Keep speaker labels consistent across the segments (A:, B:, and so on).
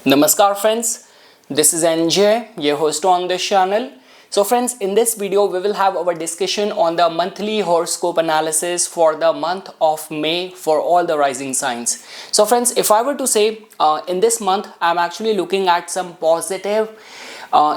A: Namaskar friends, this is NJ, your host on this channel. So friends, in this video we will have our discussion on the monthly horoscope analysis for the month of May for all the rising signs. So friends, if I were to say in this month I'm actually looking at some positive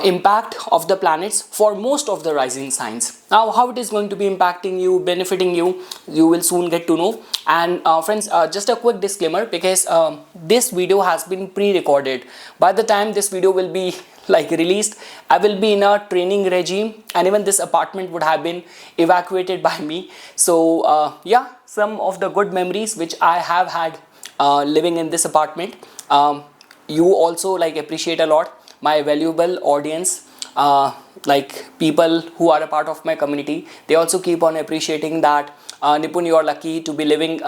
A: impact of the planets for most of the rising signs. Now how it is going to be impacting you, benefiting you, you will soon get to know. And friends, just a quick disclaimer, because this video has been pre-recorded. By the time this video will be released, I will be in a training regime, and even this apartment would have been evacuated by me. So yeah, some of the good memories which I have had living in this apartment, you also appreciate a lot. My valuable audience, people who are a part of my community, they also keep on appreciating that Nipun, you are lucky to be living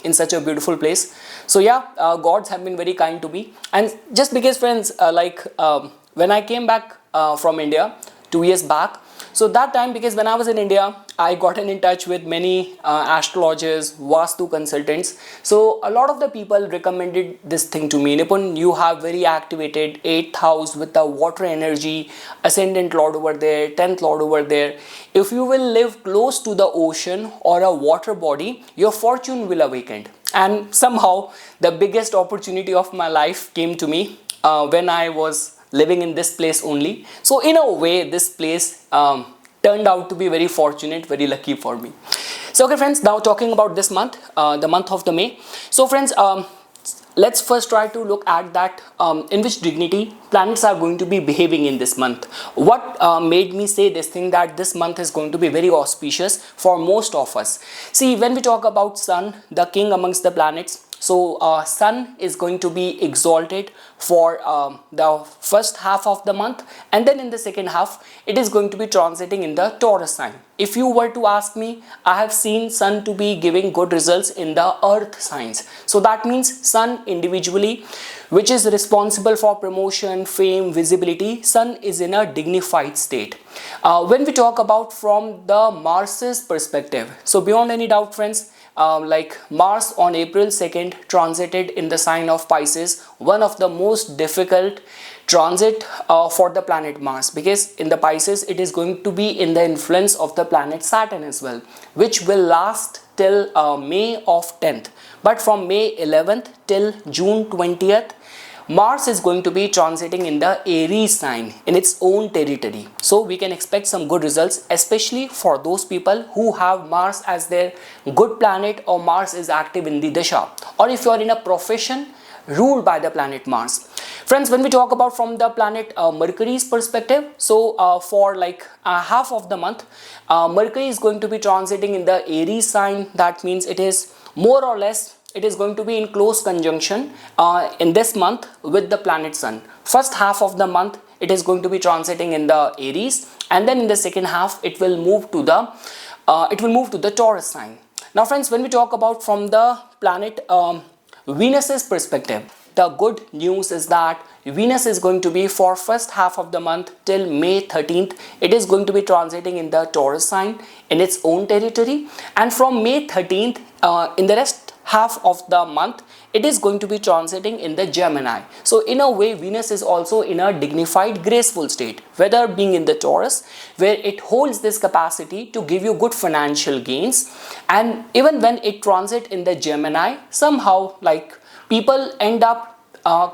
A: in such a beautiful place. So yeah, gods have been very kind to me. And just because friends, when I came back from India 2 years back, so that time, because when I was in India, I gotten in touch with many astrologers, Vastu consultants. So a lot of the people recommended this thing to me. Nipun, you have very activated 8th house with the water energy, ascendant lord over there, 10th lord over there. If you will live close to the ocean or a water body, your fortune will awaken. And somehow the biggest opportunity of my life came to me when I was living in this place only. So in a way, this place turned out to be very fortunate, very lucky for me. So okay friends, now talking about this month, the month of the May. So friends, let's first try to look at that in which dignity planets are going to be behaving in this month. What made me say this thing, that this month is going to be very auspicious for most of us. See, when we talk about Sun, the king amongst the planets, so Sun is going to be exalted for the first half of the month, and then in the second half it is going to be transiting in the Taurus sign. If you were to ask me, I have seen Sun to be giving good results in the earth signs. So that means Sun individually, which is responsible for promotion, fame, visibility, Sun is in a dignified state. When we talk about from the Mars's perspective, so beyond any doubt friends, Mars on April 2nd transited in the sign of Pisces, one of the most difficult transit for the planet Mars, because in the Pisces it is going to be in the influence of the planet Saturn as well, which will last till May of 10th. But from May 11th till June 20th, Mars is going to be transiting in the Aries sign in its own territory. So we can expect some good results, especially for those people who have Mars as their good planet, or Mars is active in the Dasha, or if you are in a profession ruled by the planet Mars. Friends, when we talk about from the planet Mercury's perspective, so for half of the month, Mercury is going to be transiting in the Aries sign. That means it is more or less, it is going to be in close conjunction in this month with the planet Sun. First half of the month it is going to be transiting in the Aries, and then in the second half it will move to the Taurus sign. Now friends, when we talk about from the planet Venus's perspective, the good news is that Venus is going to be for first half of the month till May 13th. It is going to be transiting in the Taurus sign in its own territory, and from May 13th in the rest half of the month it is going to be transiting in the Gemini. So in a way, Venus is also in a dignified, graceful state, whether being in the Taurus, where it holds this capacity to give you good financial gains, and even when it transit in the Gemini, somehow people end up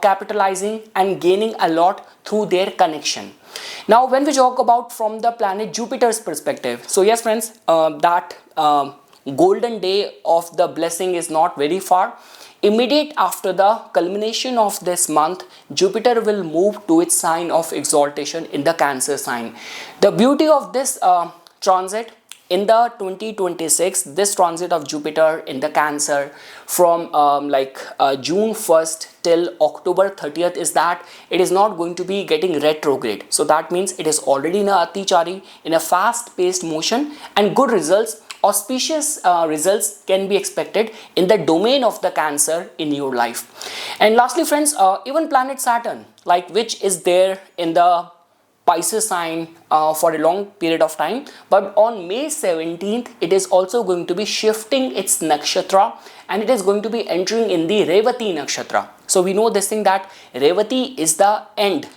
A: capitalizing and gaining a lot through their connection. Now when we talk about from the planet Jupiter's perspective, so yes friends, that golden day of the blessing is not very far. Immediate after the culmination of this month, Jupiter will move to its sign of exaltation in the Cancer sign. The beauty of this transit in the 2026, this transit of Jupiter in the Cancer from June 1st till October 30th is that it is not going to be getting retrograde. So that means it is already in a Atichari, in a fast paced motion, and good results, auspicious results can be expected in the domain of the Cancer in your life. And lastly friends, even planet Saturn, which is there in the Pisces sign for a long period of time, but on May 17th it is also going to be shifting its nakshatra and it is going to be entering in the Revati nakshatra. So we know this thing that Revati is the end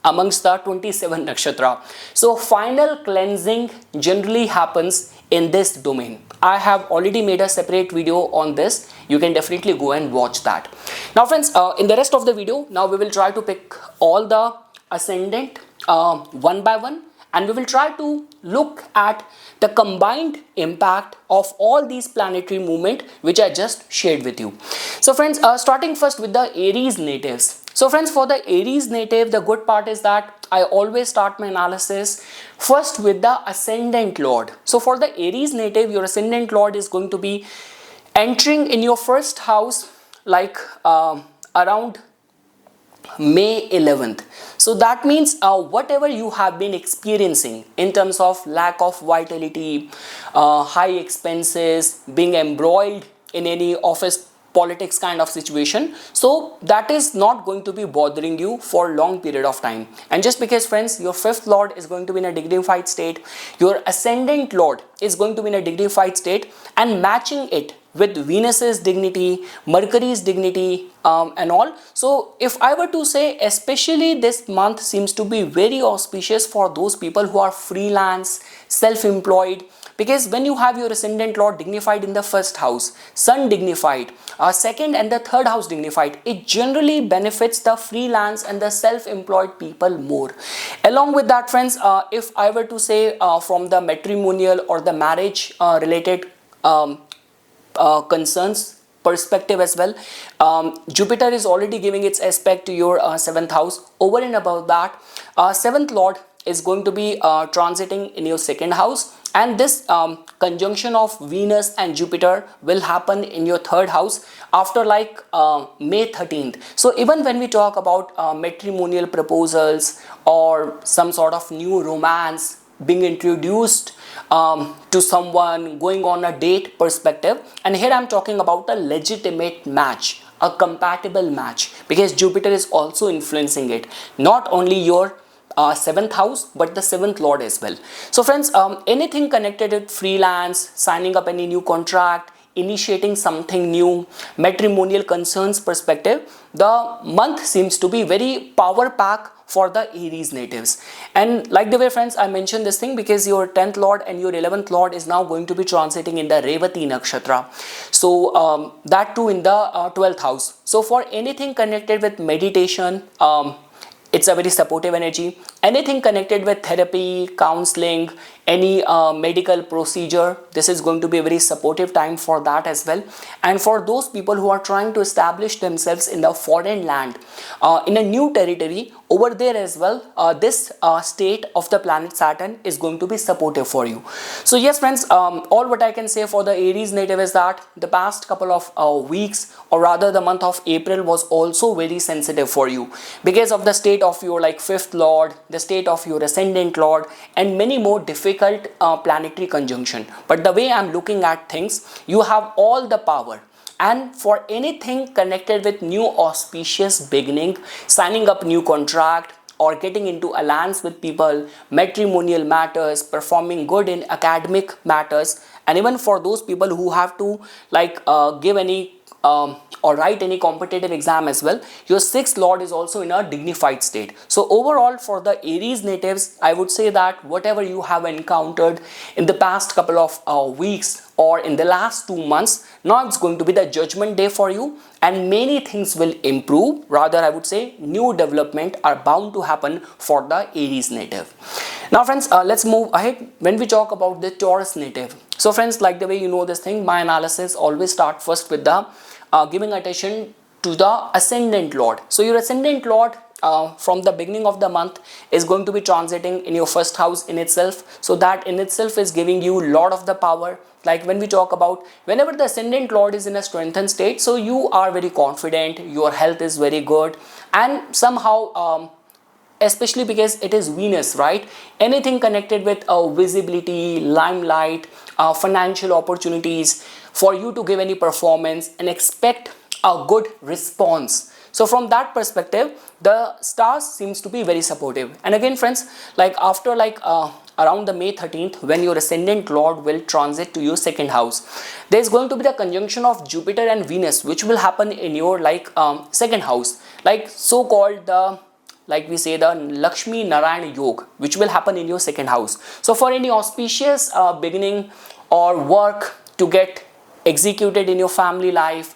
A: amongst the 27 nakshatra. So final cleansing generally happens in this domain. I have already made a separate video on this. You can definitely go and watch that. Now friends, in the rest of the video, now we will try to pick all the ascendant one by one, and we will try to look at the combined impact of all these planetary movement which I just shared with you. So friends, starting first with the Aries natives. So friends, for the Aries native, the good part is that I always start my analysis first with the ascendant lord. So for the Aries native, your ascendant lord is going to be entering in your first house like around May 11th. So that means whatever you have been experiencing in terms of lack of vitality, high expenses, being embroiled in any office politics kind of situation, so that is not going to be bothering you for a long period of time. And just because friends, your fifth lord is going to be in a dignified state, your ascendant lord is going to be in a dignified state, and matching it with Venus's dignity, Mercury's dignity, and all. So if I were to say, especially this month seems to be very auspicious for those people who are freelance, self-employed, because when you have your ascendant lord dignified in the first house, sun dignified, second and the third house dignified, it generally benefits the freelance and the self-employed people more. Along with that friends, if I were to say from the matrimonial or the marriage related concerns perspective as well, Jupiter is already giving its aspect to your 7th house. Over and above that, 7th lord is going to be transiting in your 2nd house, and this conjunction of Venus and Jupiter will happen in your 3rd house after like May 13th. So even when we talk about matrimonial proposals or some sort of new romance being introduced to someone, going on a date perspective, and here I'm talking about a legitimate match, a compatible match, because Jupiter is also influencing it, not only your 7th house but the 7th lord as well. So friends, anything connected with freelance, signing up any new contract, initiating something new, matrimonial concerns perspective, the month seems to be very power pack for the Aries natives. And like the way friends, I mentioned this thing because your 10th lord and your 11th lord is now going to be transiting in the Revati nakshatra, so that too in the 12th house. So for anything connected with meditation, it's a very supportive energy. Anything connected with therapy, counseling, any medical procedure, this is going to be a very supportive time for that as well. And for those people who are trying to establish themselves in the foreign land, in a new territory, over there as well, this state of the planet Saturn is going to be supportive for you. So yes friends, all what I can say for the Aries native is that the past couple of weeks, or rather the month of April, was also very sensitive for you because of the state of your like 5th lord, the state of your ascendant lord, and many more difficult planetary conjunction. But the way I'm looking at things, you have all the power, and for anything connected with new auspicious beginning, signing up new contract or getting into alliance with people, matrimonial matters, performing good in academic matters, and even for those people who have to like give any or write any competitive exam as well, your 6th lord is also in a dignified state. So overall for the Aries natives, I would say that whatever you have encountered in the past couple of weeks or in the last 2 months, now it's going to be the judgment day for you, and many things will improve. Rather, I would say new development are bound to happen for the Aries native. Now friends, let's move ahead when we talk about the Taurus native. So friends, like the way you know this thing, my analysis always start first with the giving attention to the ascendant lord. So your ascendant lord from the beginning of the month is going to be transiting in your 1st house in itself, so that in itself is giving you a lot of the power. Like when we talk about whenever the ascendant lord is in a strengthened state, so you are very confident, your health is very good, and somehow especially because it is Venus, right? Anything connected with visibility, limelight, financial opportunities, for you to give any performance and expect a good response. So from that perspective, the stars seems to be very supportive. And again friends, like after around the May 13th, when your ascendant lord will transit to your second house, there is going to be the conjunction of Jupiter and Venus, which will happen in your second house, like so called the, like we say, the Lakshmi Narayana Yoga, which will happen in your second house. So for any auspicious beginning or work to get executed in your family life,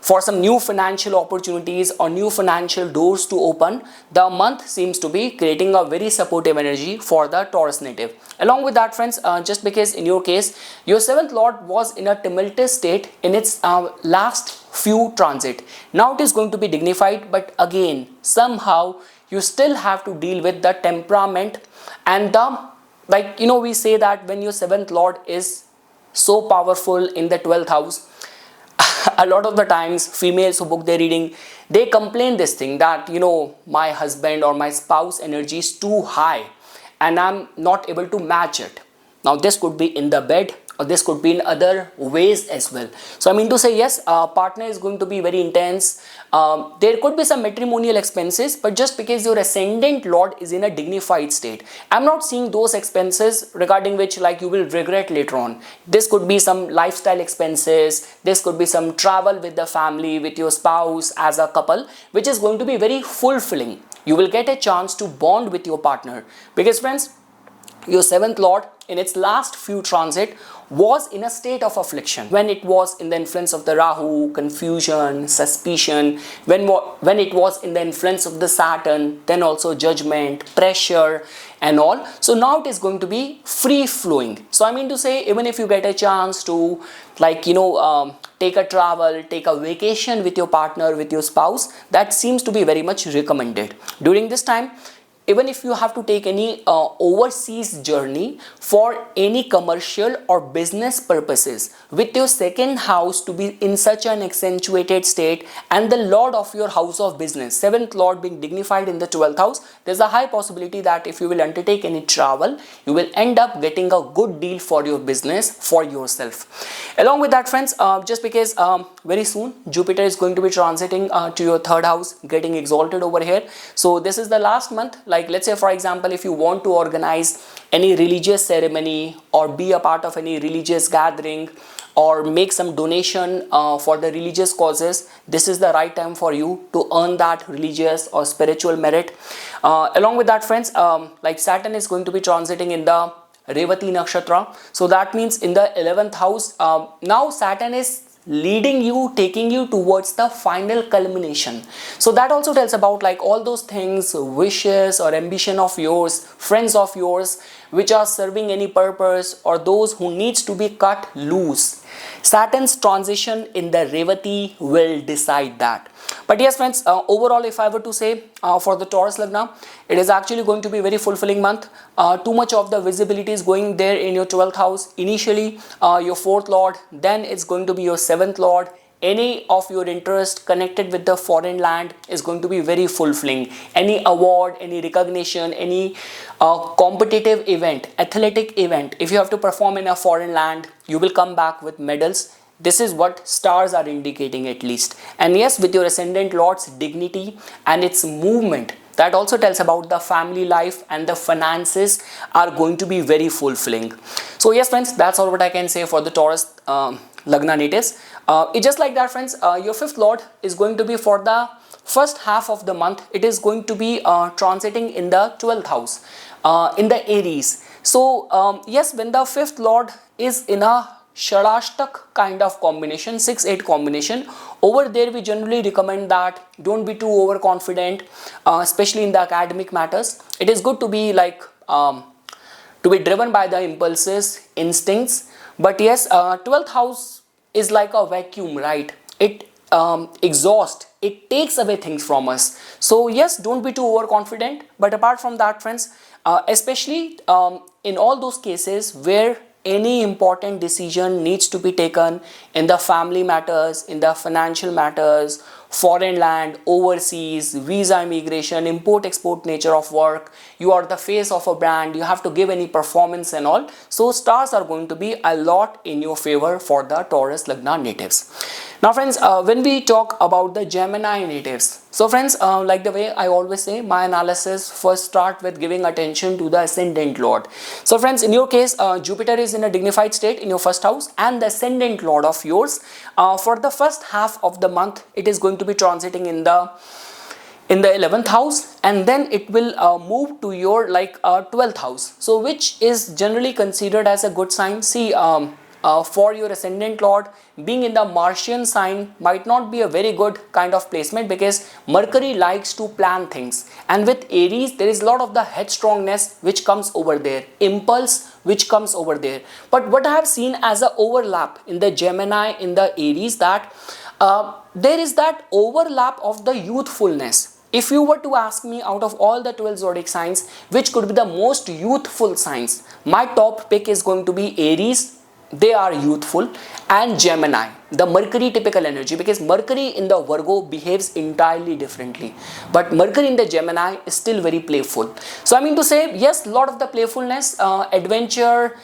A: for some new financial opportunities or new financial doors to open, the month seems to be creating a very supportive energy for the Taurus native. Along with that friends, just because in your case your 7th lord was in a tumultuous state in its last few transit, now it is going to be dignified, but again somehow you still have to deal with the temperament and the, like we say that when your 7th lord is so powerful in the 12th house, a lot of the times females who book their reading, they complain this thing that my husband or my spouse energy is too high and I'm not able to match it. Now this could be in the bed or this could be in other ways as well. So I mean to say, yes, partner is going to be very intense. There could be some matrimonial expenses, but just because your ascendant lord is in a dignified state, I'm not seeing those expenses regarding which you will regret later on. This could be some lifestyle expenses, this could be some travel with the family, with your spouse as a couple, which is going to be very fulfilling. You will get a chance to bond with your partner, because friends, your 7th lord in its last few transit was in a state of affliction when it was in the influence of the Rahu, confusion, suspicion, when it was in the influence of the Saturn, then also judgment, pressure and all. So now it is going to be free flowing. So I mean to say, even if you get a chance to take a travel, take a vacation with your partner, with your spouse, that seems to be very much recommended during this time. Even if you have to take any overseas journey for any commercial or business purposes, with your second house to be in such an accentuated state and the lord of your house of business, 7th lord being dignified in the 12th house, there's a high possibility that if you will undertake any travel, you will end up getting a good deal for your business, for yourself. Along with that friends, just because very soon Jupiter is going to be transiting to your 3rd house, getting exalted over here. So this is the last month. Like let's say for example, if you want to organize any religious ceremony or be a part of any religious gathering or make some donation for the religious causes, this is the right time for you to earn that religious or spiritual merit. Along with that friends, like Saturn is going to be transiting in the Revati Nakshatra. So that means in the 11th house, now Saturn is leading you, taking you towards the final culmination. So that also tells about all those things, wishes or ambition of yours, friends of yours, which are serving any purpose or those who needs to be cut loose. Saturn's transition in the Revati will decide that. But yes friends, overall if I were to say for the Taurus Lagna, it is actually going to be a very fulfilling month. Too much of the visibility is going there in your 12th house. Initially your 4th lord, then it's going to be your 7th lord. Any of your interest connected with the foreign land is going to be very fulfilling. Any award, any recognition, any competitive event, athletic event, if you have to perform in a foreign land, you will come back with medals. This is what stars are indicating at least. And yes, with your ascendant lord's dignity and its movement, that also tells about the family life and the finances are going to be very fulfilling. So yes friends, that's all what I can say for the Taurus Lagna natives. It's just like that friends, your 5th lord is going to be for the first half of the month. It is going to be transiting in the 12th house, in the Aries. So yes, when the 5th lord is in a Shadashtak kind of combination, 6-8 combination, over there we generally recommend that don't be too overconfident, especially in the academic matters. It is good to be to be driven by the impulses, instincts. But yes, 12th house is like a vacuum, right? It exhausts, it takes away things from us. So yes, don't be too overconfident. But apart from that friends, especially in all those cases where any important decision needs to be taken in the family matters, in the financial matters, foreign land, overseas, visa, immigration, import export nature of work, you are the face of a brand, you have to give any performance and all. So stars are going to be a lot in your favor for the Taurus Lagna natives. Now friends, when we talk about the Gemini natives, so friends, like the way I always say, my analysis first start with giving attention to the ascendant lord. So friends, in your case, Jupiter is in a dignified state in your first house, and the ascendant lord of yours, for the first half of the month, it is going to be transiting in the 11th house, and then it will move to your 12th house, so which is generally considered as a good sign. See, for your ascendant lord being in the Martian sign might not be a very good kind of placement, because Mercury likes to plan things, and with Aries there is a lot of the headstrongness which comes over there, impulse which comes over there. But what I have seen as a overlap in the Gemini, in the Aries, that there is that overlap of the youthfulness. If you were to ask me, out of all the 12 zodiac signs, which could be the most youthful signs, my top pick is going to be Aries. They are youthful, and Gemini, the Mercury typical energy, because Mercury in the Virgo behaves entirely differently, but Mercury in the Gemini is still very playful. So I mean to say, yes, lot of the playfulness, adventure,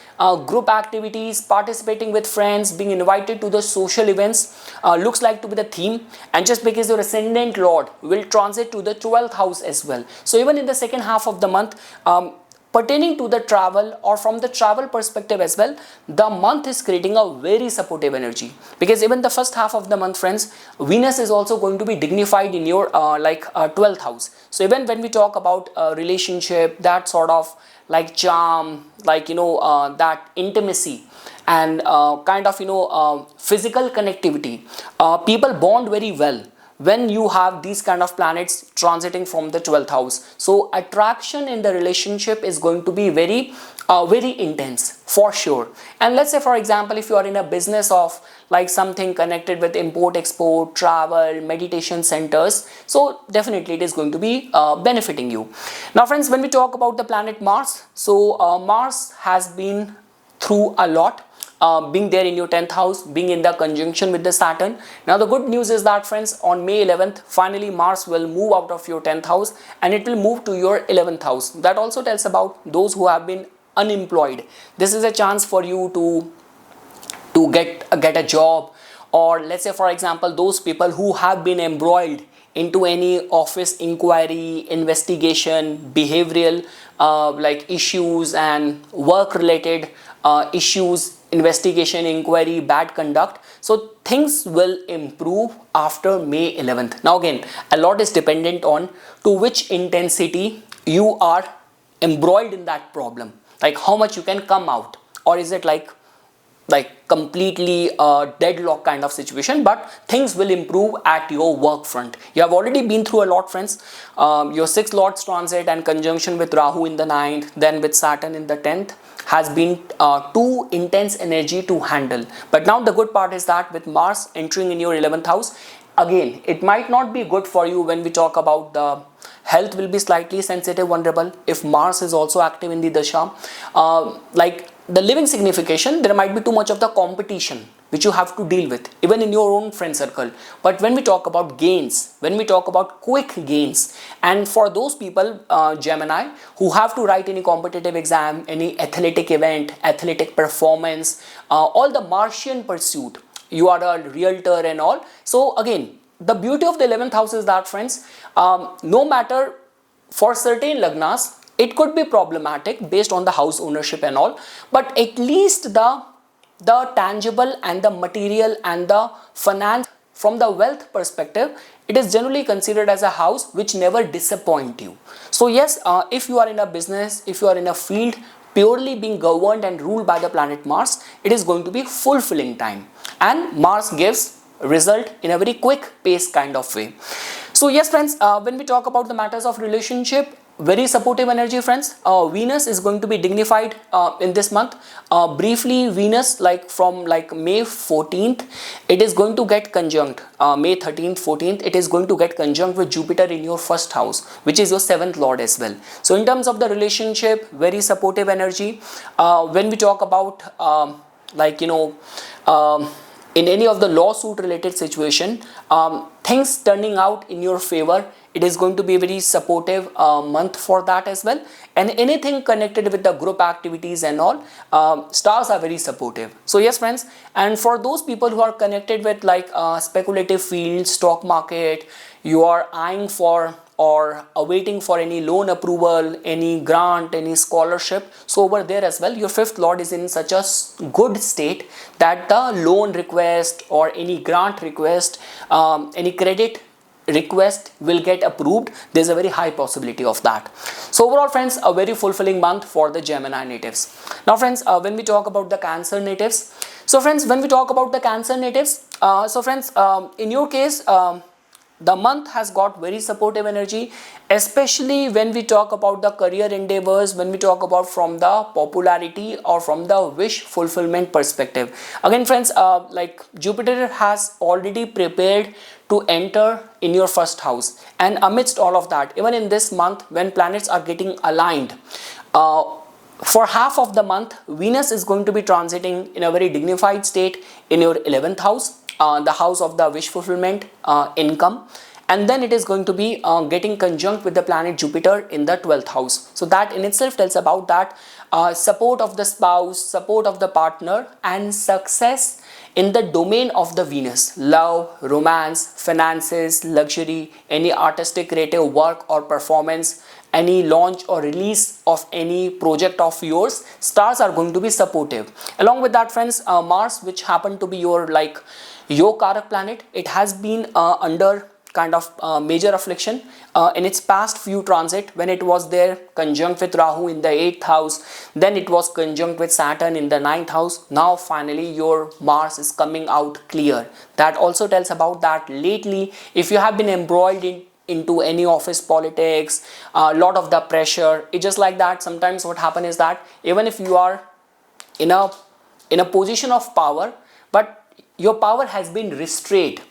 A: group activities, participating with friends, being invited to the social events looks like to be the theme. And just because your ascendant lord will transit to the 12th house as well, so even in the second half of the month, pertaining to the travel, or from the travel perspective as well, the month is creating a very supportive energy, because even the first half of the month, friends, Venus is also going to be dignified in your 12th house. So even when we talk about relationship, that sort of charm, that intimacy, and physical connectivity, people bond very well when you have these kind of planets transiting from the 12th house. So attraction in the relationship is going to be very intense for sure. And let's say, for example, if you are in a business of something connected with import export, travel, meditation centers, so definitely it is going to be benefiting you. Now friends, when we talk about the planet Mars, so Mars has been through a lot, being there in your 10th house, being in the conjunction with the Saturn. Now the good news is that, friends, on May 11th, finally Mars will move out of your 10th house and it will move to your 11th house. That also tells about those who have been unemployed. This is a chance for you to get a job, or let's say, for example, those people who have been embroiled into any office inquiry, investigation, behavioral issues and work related issues, investigation, inquiry, bad conduct. So things will improve after May 11th. Now again, a lot is dependent on to which intensity you are embroiled in that problem, like how much you can come out, or is it like completely deadlock kind of situation. But things will improve at your work front. You have already been through a lot, friends. Your 6th lord's transit and conjunction with Rahu in the 9th, then with Saturn in the 10th, has been too intense energy to handle. But now the good part is that with Mars entering in your 11th house, again, it might not be good for you when we talk about the health. Will be slightly sensitive, vulnerable if Mars is also active in the dasha. The living signification, there might be too much of the competition which you have to deal with, even in your own friend circle. But when we talk about gains, when we talk about quick gains, and for those people, Gemini, who have to write any competitive exam, any athletic event, athletic performance, all the Martian pursuit, you are a realtor and all. So again, the beauty of the 11th house is that, friends, no matter, for certain lagnas, it could be problematic based on the house ownership and all, but at least the tangible and the material and the finance, from the wealth perspective, it is generally considered as a house which never disappoint you. So yes, if you are in a business, if you are in a field purely being governed and ruled by the planet Mars, it is going to be fulfilling time, and Mars gives result in a very quick pace kind of way. So yes, friends, when we talk about the matters of relationship, very supportive energy, friends. Venus is going to be dignified in this month. Briefly, Venus, from May 14th, it is going to get conjunct. May 13th, 14th, it is going to get conjunct with Jupiter in your first house, which is your 7th lord as well. So in terms of the relationship, very supportive energy. When we talk about in any of the lawsuit related situation, things turning out in your favor it is going to be a very supportive month for that as well. And anything connected with the group activities and all, stars are very supportive. So yes friends, and for those people who are connected with like speculative field, stock market, you are eyeing for or awaiting for any loan approval, any grant, any scholarship, so over there as well your fifth lord is in such a good state that the loan request or any grant request, any credit request will get approved. There's a very high possibility of that. So overall friends, a very fulfilling month for the Gemini natives. Now friends, when we talk about the Cancer natives, so friends, when we talk about the Cancer natives, so friends, in your case, the month has got very supportive energy, especially when we talk about the career endeavors, when we talk about from the popularity or from the wish fulfillment perspective. Again friends, like Jupiter has already prepared to enter in your first house, and amidst all of that, even in this month when planets are getting aligned, for half of the month Venus is going to be transiting in a very dignified state in your 11th house, the house of the wish fulfillment, income, and then it is going to be getting conjunct with the planet Jupiter in the 12th house. So that in itself tells about that support of the spouse, support of the partner, and success in the domain of the Venus, love, romance, finances, luxury, any artistic creative work or performance, any launch or release of any project of yours. Stars are going to be supportive. Along with that friends, Mars, which happened to be your like your Karak planet, it has been under kind of major affliction in its past few transit, when it was there conjunct with Rahu in the 8th house, then it was conjunct with Saturn in the 9th house. Now finally your Mars is coming out clear. That also tells about that lately if you have been embroiled into any office politics, a lot of the pressure, it's just like that. Sometimes what happen is that even if you are in a position of power, but your power has been restrained.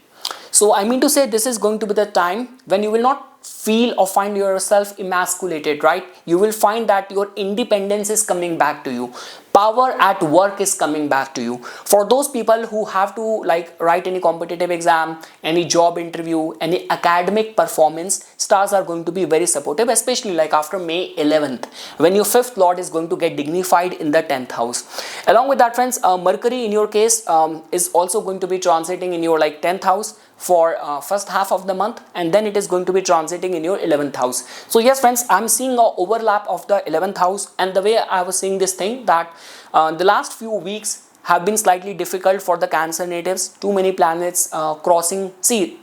A: So I mean to say, this is going to be the time when you will not feel or find yourself emasculated, right? You will find that your independence is coming back to you. Power at work is coming back to you. For those people who have to like write any competitive exam, any job interview, any academic performance, stars are going to be very supportive, especially like after May 11th, when your fifth lord is going to get dignified in the 10th house. Along with that friends, Mercury in your case is also going to be transiting in your like 10th house for first half of the month, and then it is going to be transiting in your 11th house. So yes friends, I'm seeing a overlap of the 11th house, and the way I was seeing this thing, that the last few weeks have been slightly difficult for the Cancer natives. Too many planets crossing. See,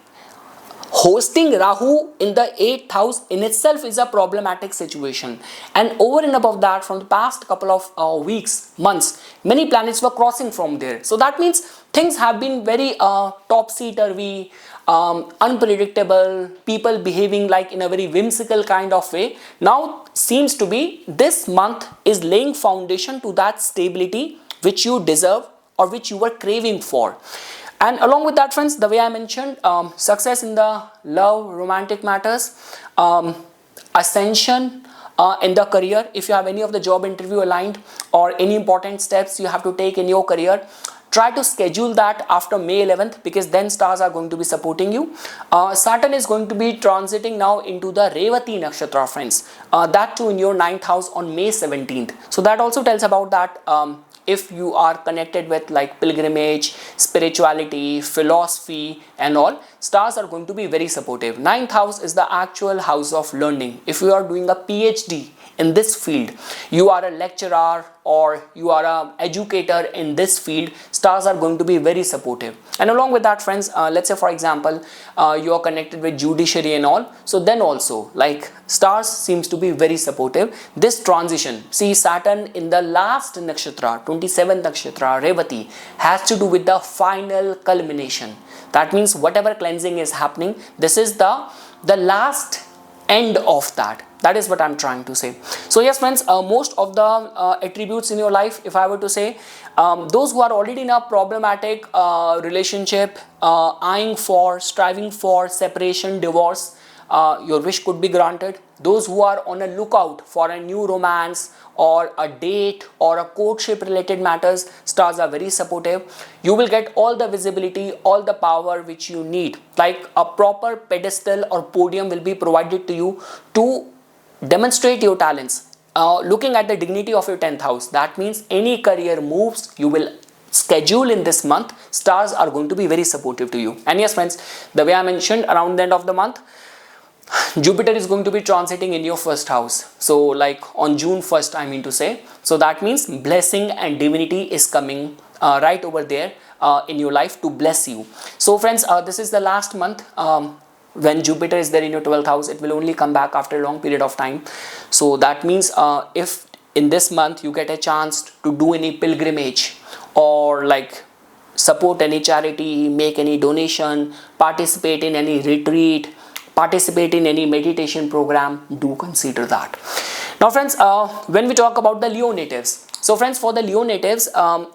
A: hosting Rahu in the 8th house in itself is a problematic situation, and over and above that, from the past couple of weeks, months, many planets were crossing from there. So that means things have been very topsy-turvy, unpredictable, people behaving like in a very whimsical kind of way. Now seems to be this month is laying foundation to that stability which you deserve or which you were craving for. And along with that friends, the way I mentioned, success in the love, romantic matters, ascension in the career. If you have any of the job interview aligned or any important steps you have to take in your career, try to schedule that after May 11th, because then stars are going to be supporting you. Saturn is going to be transiting now into the Revati nakshatra friends, that too in your 9th house on May 17th. So that also tells about that if you are connected with like pilgrimage, spirituality, philosophy and all, stars are going to be very supportive. 9th house is the actual house of learning. If you are doing a PhD in this field, you are a lecturer or you are an educator in this field, stars are going to be very supportive. And along with that friends, let's say for example, you are connected with judiciary and all, so then also like stars seems to be very supportive. This transition, see Saturn in the last nakshatra, 27th nakshatra, Revati, has to do with the final culmination. That means whatever cleansing is happening, this is the last end of that. That is what I'm trying to say. So yes friends, most of the attributes in your life, if I were to say, those who are already in a problematic relationship, eyeing for, striving for separation, divorce, your wish could be granted. Those who are on a lookout for a new romance or a date or a courtship related matters, stars are very supportive. You will get all the visibility, all the power which you need. Like a proper pedestal or podium will be provided to you to demonstrate your talents. Looking at the dignity of your 10th house, that means any career moves you will schedule in this month, stars are going to be very supportive to you. And yes friends, the way I mentioned, around the end of the month, Jupiter is going to be transiting in your first house. So like on June 1st, I mean to say. So that means blessing and divinity is coming right over there in your life to bless you. So friends, this is the last month. When Jupiter is there in your 12th house, it will only come back after a long period of time. So that means if in this month you get a chance to do any pilgrimage or like support any charity, make any donation, participate in any retreat, participate in any meditation program, do consider that. Now friends, when we talk about the Leo natives, so friends, for the Leo natives,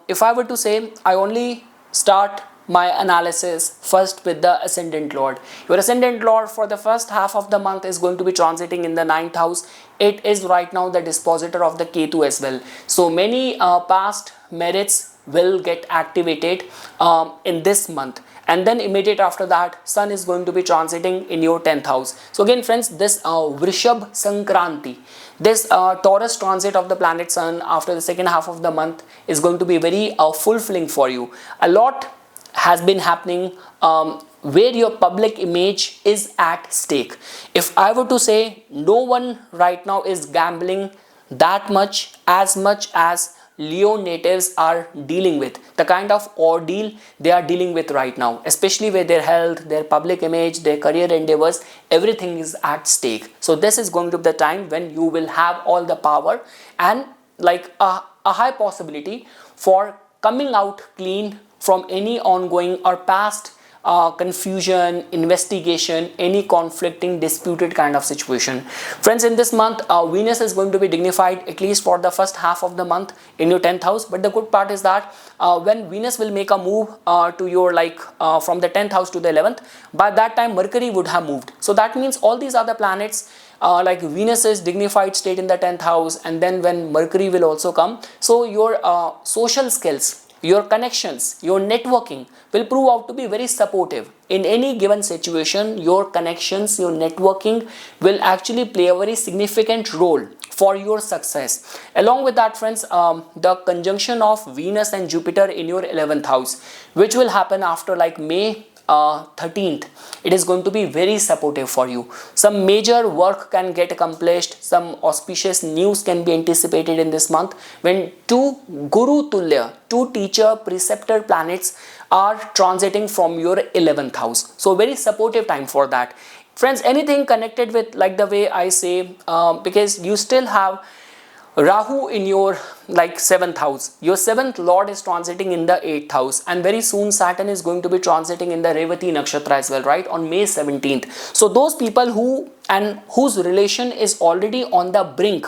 A: if I were to say, I only start my analysis first with the ascendant lord. Your ascendant lord for the first half of the month is going to be transiting in the 9th house. It is right now the dispositor of the Ketu as well. So many past merits will get activated in this month. And then immediate after that, Sun is going to be transiting in your 10th house. So again friends, this Vrishab Sankranti, this Taurus transit of the planet Sun after the second half of the month is going to be very fulfilling for you. A lot has been happening where your public image is at stake. If I were to say, no one right now is gambling that much as Leo natives are dealing with, the kind of ordeal they are dealing with right now, especially with their health, their public image, their career endeavors, everything is at stake. So this is going to be the time when you will have all the power and like a high possibility for coming out clean from any ongoing or past confusion, investigation, any conflicting, disputed kind of situation. Friends, in this month, Venus is going to be dignified at least for the first half of the month in your 10th house. But the good part is that when Venus will make a move to your from the 10th house to the 11th, by that time Mercury would have moved. So that means all these other planets like Venus is dignified state in the 10th house, and then when Mercury will also come, so your social skills, your connections, your networking will prove out to be very supportive. In any given situation, your connections, your networking will actually play a very significant role for your success. Along with that friends, the conjunction of Venus and Jupiter in your 11th house, which will happen after like May 13th, it is going to be very supportive for you. Some major work can get accomplished, some auspicious news can be anticipated in this month when two Guru Tulya, two teacher preceptor planets are transiting from your 11th house. So very supportive time for that. Friends, anything connected with, like the way I say, because you still have Rahu in your 7th house. Your 7th lord is transiting in the 8th house, and very soon Saturn is going to be transiting in the Revati nakshatra as well, right, on May 17th. So those people whose relation is already on the brink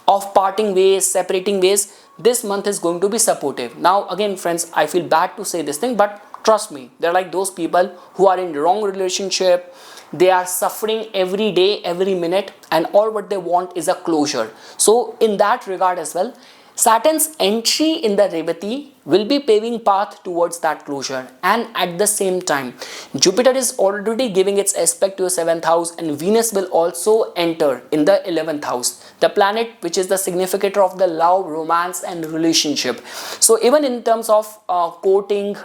A: of parting ways, separating ways, this month is going to be supportive. Now again friends, I feel bad to say this thing, but trust me, they're like those people who are in the wrong relationship. They are suffering every day, every minute, and all what they want is a closure. So in that regard as well, Saturn's entry in the Revati will be paving path towards that closure. And at the same time, Jupiter is already giving its aspect to your 7th house, and Venus will also enter in the 11th house, the planet which is the significator of the love, romance and relationship. So even in terms of courting,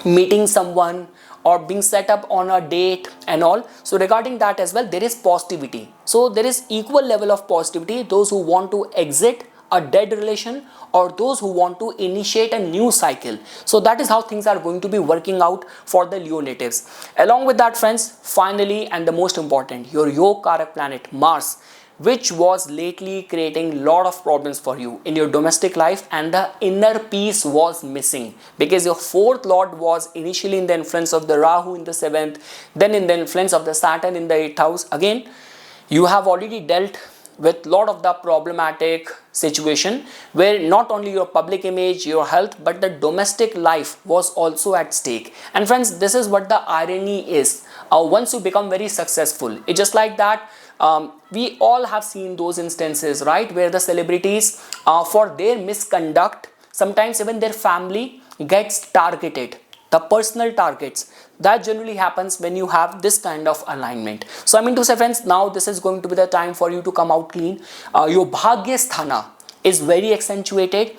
A: meeting someone, or being set up on a date and all, so regarding that as well, there is positivity. So there is equal level of positivity, those who want to exit a dead relation or those who want to initiate a new cycle. So that is how things are going to be working out for the Leo natives. Along with that friends, finally and the most important, your Yog Karak planet Mars, which was lately creating lot of problems for you in your domestic life, and the inner peace was missing because your 4th lord was initially in the influence of the Rahu in the 7th, then in the influence of the Saturn in the 8th house. Again, you have already dealt with lot of the problematic situation where not only your public image, your health, but the domestic life was also at stake. And friends, this is what the irony is. once you become very successful. It's just like that. We all have seen those instances, right, where the celebrities, for their misconduct, sometimes even their family gets targeted, the personal targets. That generally happens when you have this kind of alignment. So I mean to say, friends, now this is going to be the time for you to come out clean. Your bhagya sthana is very accentuated.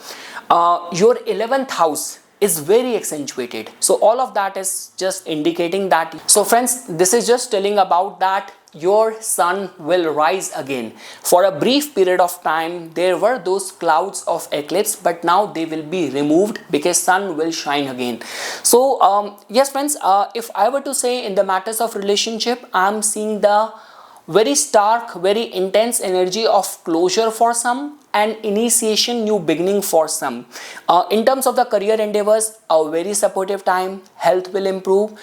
A: Your 11th house is very accentuated. So all of that is just indicating that. So friends, this is just telling about that your sun will rise again. For a brief period of time there were those clouds of eclipse, but now they will be removed because sun will shine again. So yes friends, if I were to say in the matters of relationship, I'm seeing the very stark, very intense energy of closure for some and initiation, new beginning for some. In terms of the career endeavors, a very supportive time. Health will improve.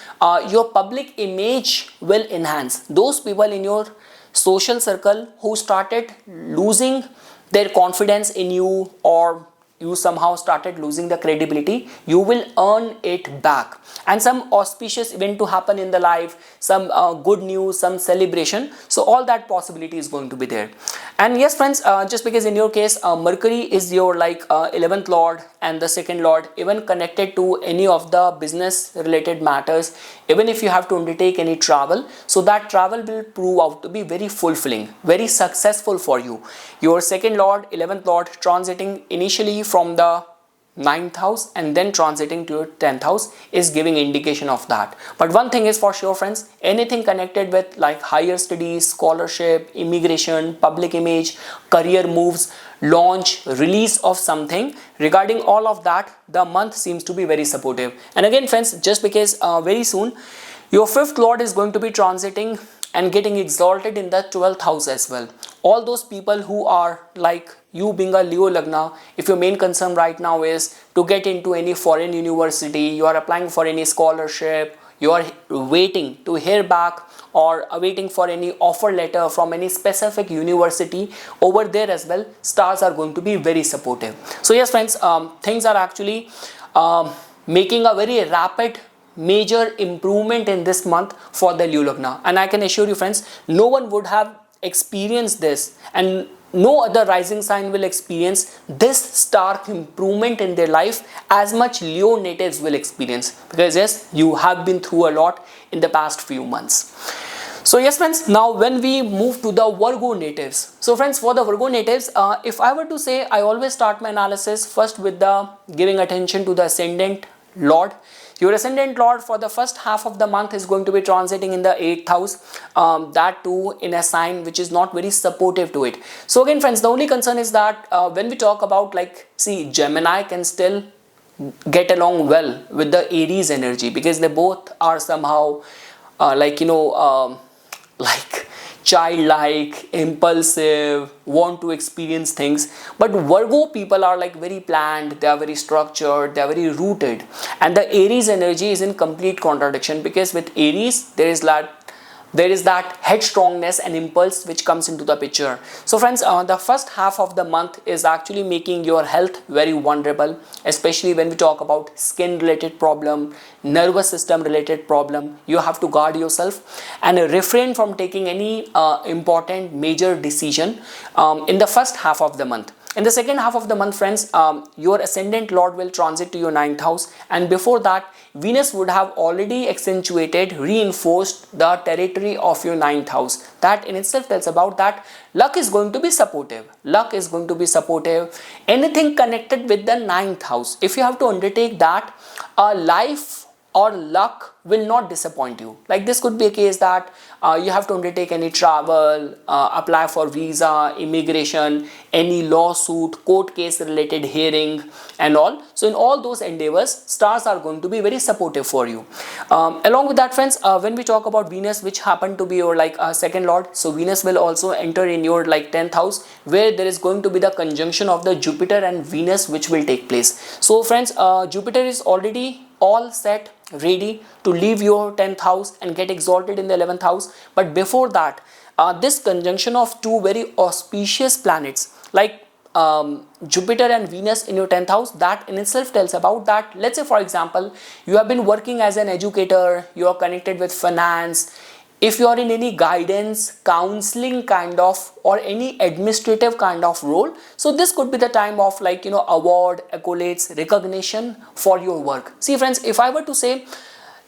A: Your public image will enhance. Those people in your social circle who started losing their confidence in you, or you somehow started losing the credibility, you will earn it back. And some auspicious event to happen in the life, some good news, some celebration. So all that possibility is going to be there. And yes friends, just because in your case Mercury is your 11th lord and the second lord, even connected to any of the business related matters, even if you have to undertake any travel, so that travel will prove out to be very fulfilling, very successful for you. Your second lord, 11th lord transiting initially from the 9th house and then transiting to your 10th house is giving indication of that. But one thing is for sure friends, anything connected with like higher studies, scholarship, immigration, public image, career moves, launch, release of something, regarding all of that, the month seems to be very supportive. And again friends, just because very soon your 5th lord is going to be transiting and getting exalted in the 12th house as well. All those people who are like you being a Leo Lagna, if your main concern right now is to get into any foreign university, you are applying for any scholarship, you are waiting to hear back or awaiting for any offer letter from any specific university, over there as well, stars are going to be very supportive. So yes friends, things are actually making a very rapid major improvement in this month for the Leo Lagna. And I can assure you friends, no one would have experienced this, and no other rising sign will experience this stark improvement in their life as much Leo natives will experience, because yes, you have been through a lot in the past few months. So yes friends, now when we move to the Virgo natives. So friends, for the Virgo natives, if I were to say, I always start my analysis first with the giving attention to the ascendant lord. Your ascendant lord for the first half of the month is going to be transiting in the 8th house, that too in a sign which is not very supportive to it. So again friends, the only concern is that when we talk about see, Gemini can still get along well with the Aries energy, because they both are somehow childlike, impulsive, want to experience things. But Virgo people are very planned, they are very structured, they are very rooted. And the Aries energy is in complete contradiction, because with Aries there is that headstrongness and impulse which comes into the picture. So friends, the first half of the month is actually making your health very vulnerable, especially when we talk about skin related problem, nervous system related problem. You have to guard yourself and refrain from taking any important major decision in the first half of the month. In the second half of the month friends, your ascendant lord will transit to your 9th house, and before that Venus would have already accentuated, reinforced the territory of your 9th house. That in itself tells about that luck is going to be supportive. Luck is going to be supportive. Anything connected with the 9th house, if you have to undertake that, life or luck will not disappoint you. This could be a case that you have to undertake any travel, apply for visa, immigration, any lawsuit, court case related hearing and all. So in all those endeavors, stars are going to be very supportive for you. Along with that friends, when we talk about Venus, which happened to be your second lord, so Venus will also enter in your 10th house, where there is going to be the conjunction of the Jupiter and Venus which will take place. So friends, Jupiter is already all set, ready to leave your 10th house and get exalted in the 11th house. But before that, this conjunction of two very auspicious planets, Jupiter and Venus in your 10th house, that in itself tells about that. Let's say for example, you have been working as an educator, you are connected with finance. If you are in any guidance, counseling kind of, or any administrative kind of role, so this could be the time of like, you know, award, accolades, recognition for your work. See friends, if I were to say,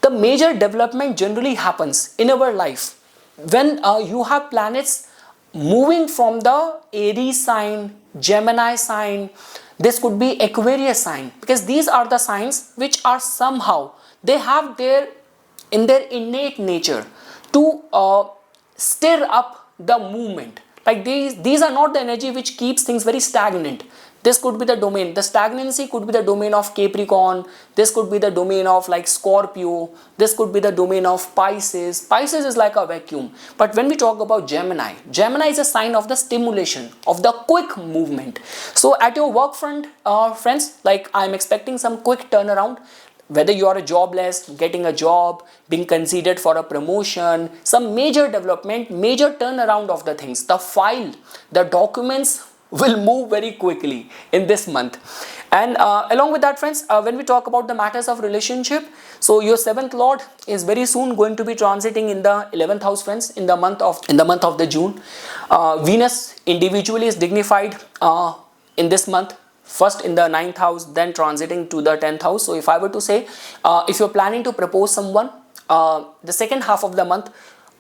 A: the major development generally happens in our life when you have planets moving from the Aries sign, Gemini sign, this could be Aquarius sign, because these are the signs which are somehow, they have their, in their innate nature to stir up the movement. Like these are not the energy which keeps things very stagnant. This could be the domain, the stagnancy could be the domain of Capricorn, this could be the domain of like Scorpio, this could be the domain of Pisces. Pisces is like a vacuum. But when we talk about Gemini, Gemini is a sign of the stimulation, of the quick movement. So at your work front, friends, like I'm expecting some quick turnaround. Whether you are jobless, getting a job, being considered for a promotion, some major development, major turnaround of the things, the file, the documents will move very quickly in this month. And along with that friends, when we talk about the matters of relationship, so your 7th lord is very soon going to be transiting in the 11th house friends, in the month of the June. Venus individually is dignified in this month, first in the 9th house, then transiting to the 10th house. So if I were to say, if you're planning to propose someone, the second half of the month,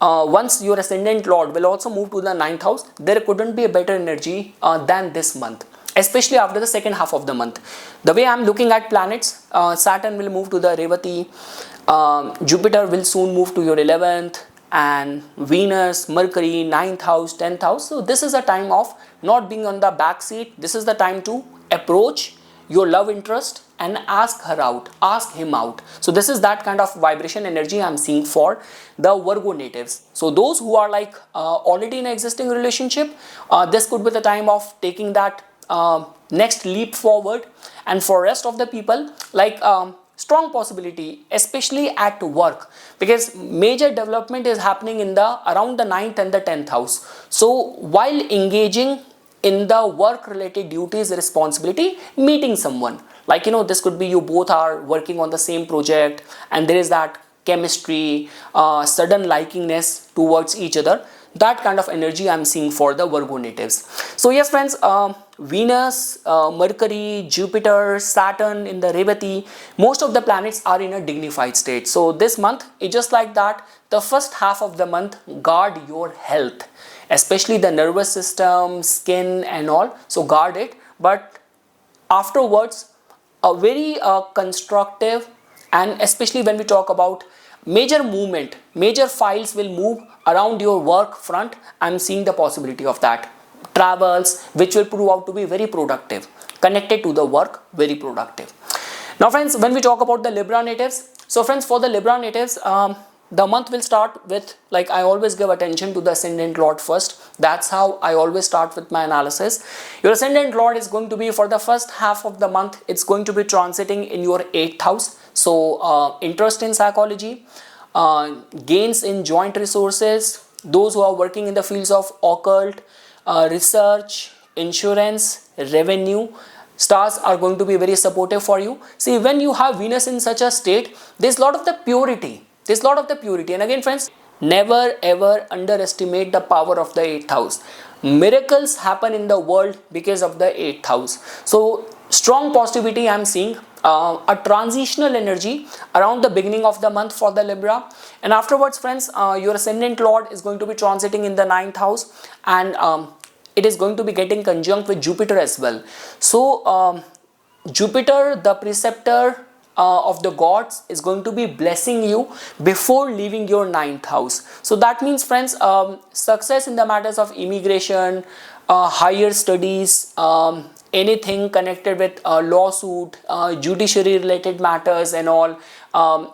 A: once your ascendant lord will also move to the 9th house, there couldn't be a better energy than this month, especially after the second half of the month. The way I'm looking at planets, Saturn will move to the Revati, Jupiter will soon move to your 11th, and Venus, Mercury, 9th house, 10th house. So this is a time of not being on the back seat. This is the time to approach your love interest and ask her out, ask him out. So this is that kind of vibration energy I'm seeing for the Virgo natives. So those who are like already in an existing relationship, this could be the time of taking that next leap forward. And for rest of the people, like strong possibility, especially at work, because major development is happening in the around the 9th and the 10th house. So while engaging in the work related duties, responsibility, meeting someone, like, you know, this could be you both are working on the same project and there is that chemistry, sudden likingness towards each other. That kind of energy I'm seeing for the Virgo natives. So yes friends, Venus, Mercury, Jupiter, Saturn in the Revati, most of the planets are in a dignified state. So this month is just like that. The first half of the month, guard your health, especially the nervous system, skin and all. So guard it. But afterwards, a very constructive, and especially when we talk about major movement, major files will move around your work front. I'm seeing the possibility of that. Travels, which will prove out to be very productive, connected to the work, very productive. Now friends, when we talk about the Libra natives, so friends, for the Libra natives, the month will start with, like, I always give attention to the ascendant lord first. That's how I always start with my analysis. Your ascendant lord is going to be, for the first half of the month, it's going to be transiting in your 8th house. So interest in psychology, gains in joint resources, those who are working in the fields of occult, research, insurance, revenue, stars are going to be very supportive for you. See, when you have Venus in such a state, there's a lot of the purity. There's a lot of the purity. And again friends, never ever underestimate the power of the 8th house. Miracles happen in the world because of the 8th house. So strong positivity I'm seeing, a transitional energy around the beginning of the month for the Libra. And afterwards friends, your ascendant lord is going to be transiting in the 9th house, and it is going to be getting conjunct with Jupiter as well. So Jupiter, the preceptor of the gods, is going to be blessing you before leaving your 9th house. So that means friends, success in the matters of immigration, higher studies, anything connected with lawsuit, judiciary related matters and all,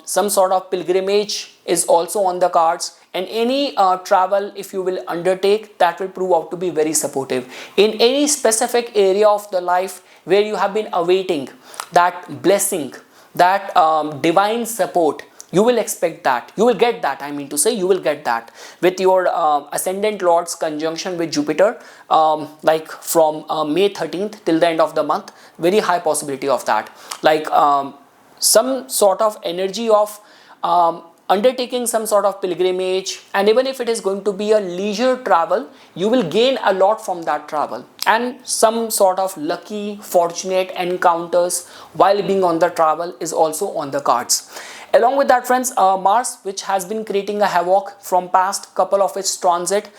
A: some sort of pilgrimage is also on the cards. And any travel, if you will undertake, that will prove out to be very supportive. In any specific area of the life where you have been awaiting that blessing, that divine support, You will expect that, you will get that, I mean to say you will get that with your ascendant lord's conjunction with Jupiter, like from May 13th till the end of the month. Very high possibility of that, like some sort of energy of undertaking some sort of pilgrimage, and even if it is going to be a leisure travel, you will gain a lot from that travel, and some sort of lucky fortunate encounters while being on the travel is also on the cards. Along with that, friends, Mars, which has been creating a havoc from past couple of its transit,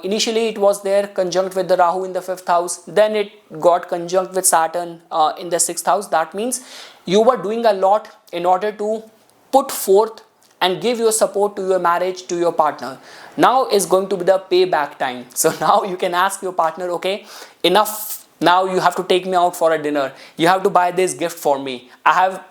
A: initially it was there conjunct with the Rahu in the 5th house, then it got conjunct with Saturn in the 6th house. That means you were doing a lot in order to put forth and give your support to your marriage, to your partner. Now is going to be the payback time. So now you can ask your partner, okay, enough, now you have to take me out for a dinner, you have to buy this gift for me, I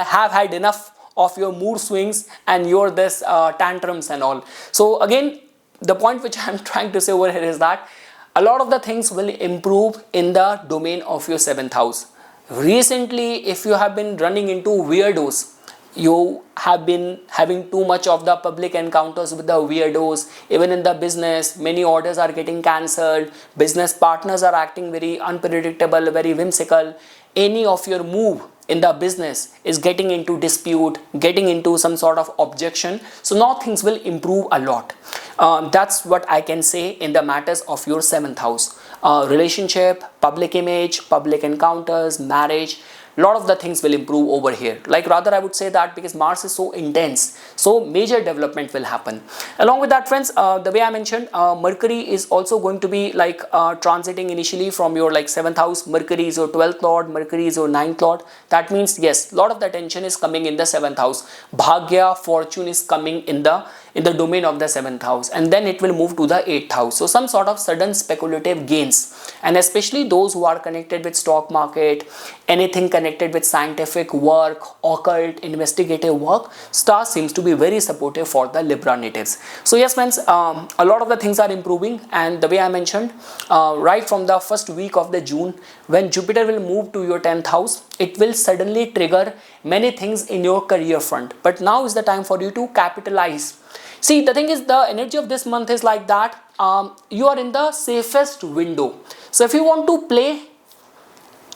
A: have had enough of your mood swings and your this tantrums and all. So again, the point which I'm trying to say over here is that a lot of the things will improve in the domain of your 7th house. Recently, if you have been running into weirdos, you have been having too much of the public encounters with the weirdos, even in the business, many orders are getting cancelled, business partners are acting very unpredictable, very whimsical, any of your move in the business is getting into dispute, getting into some sort of objection. So now things will improve a lot. That's what I can say in the matters of your 7th house. Relationship, public image, public encounters, marriage, lot of the things will improve over here. Like rather I would say that because Mars is so intense, so major development will happen. Along with that, friends, the way I mentioned, Mercury is also going to be like transiting initially from your like 7th house. Mercury is your 12th lord, Mercury is your 9th lord. That means yes, lot of the attention is coming in the 7th house. Bhagya, fortune is coming in the domain of the 7th house, and then it will move to the 8th house. So some sort of sudden speculative gains, and especially those who are connected with stock market, anything connected with scientific work, occult, investigative work, star seems to be very supportive for the Libra natives. So yes, friends, a lot of the things are improving, and the way I mentioned, right from the first week of the June, when Jupiter will move to your 10th house, it will suddenly trigger many things in your career front. But now is the time for you to capitalize. See, the thing is, the energy of this month is like that you are in the safest window. So if you want to play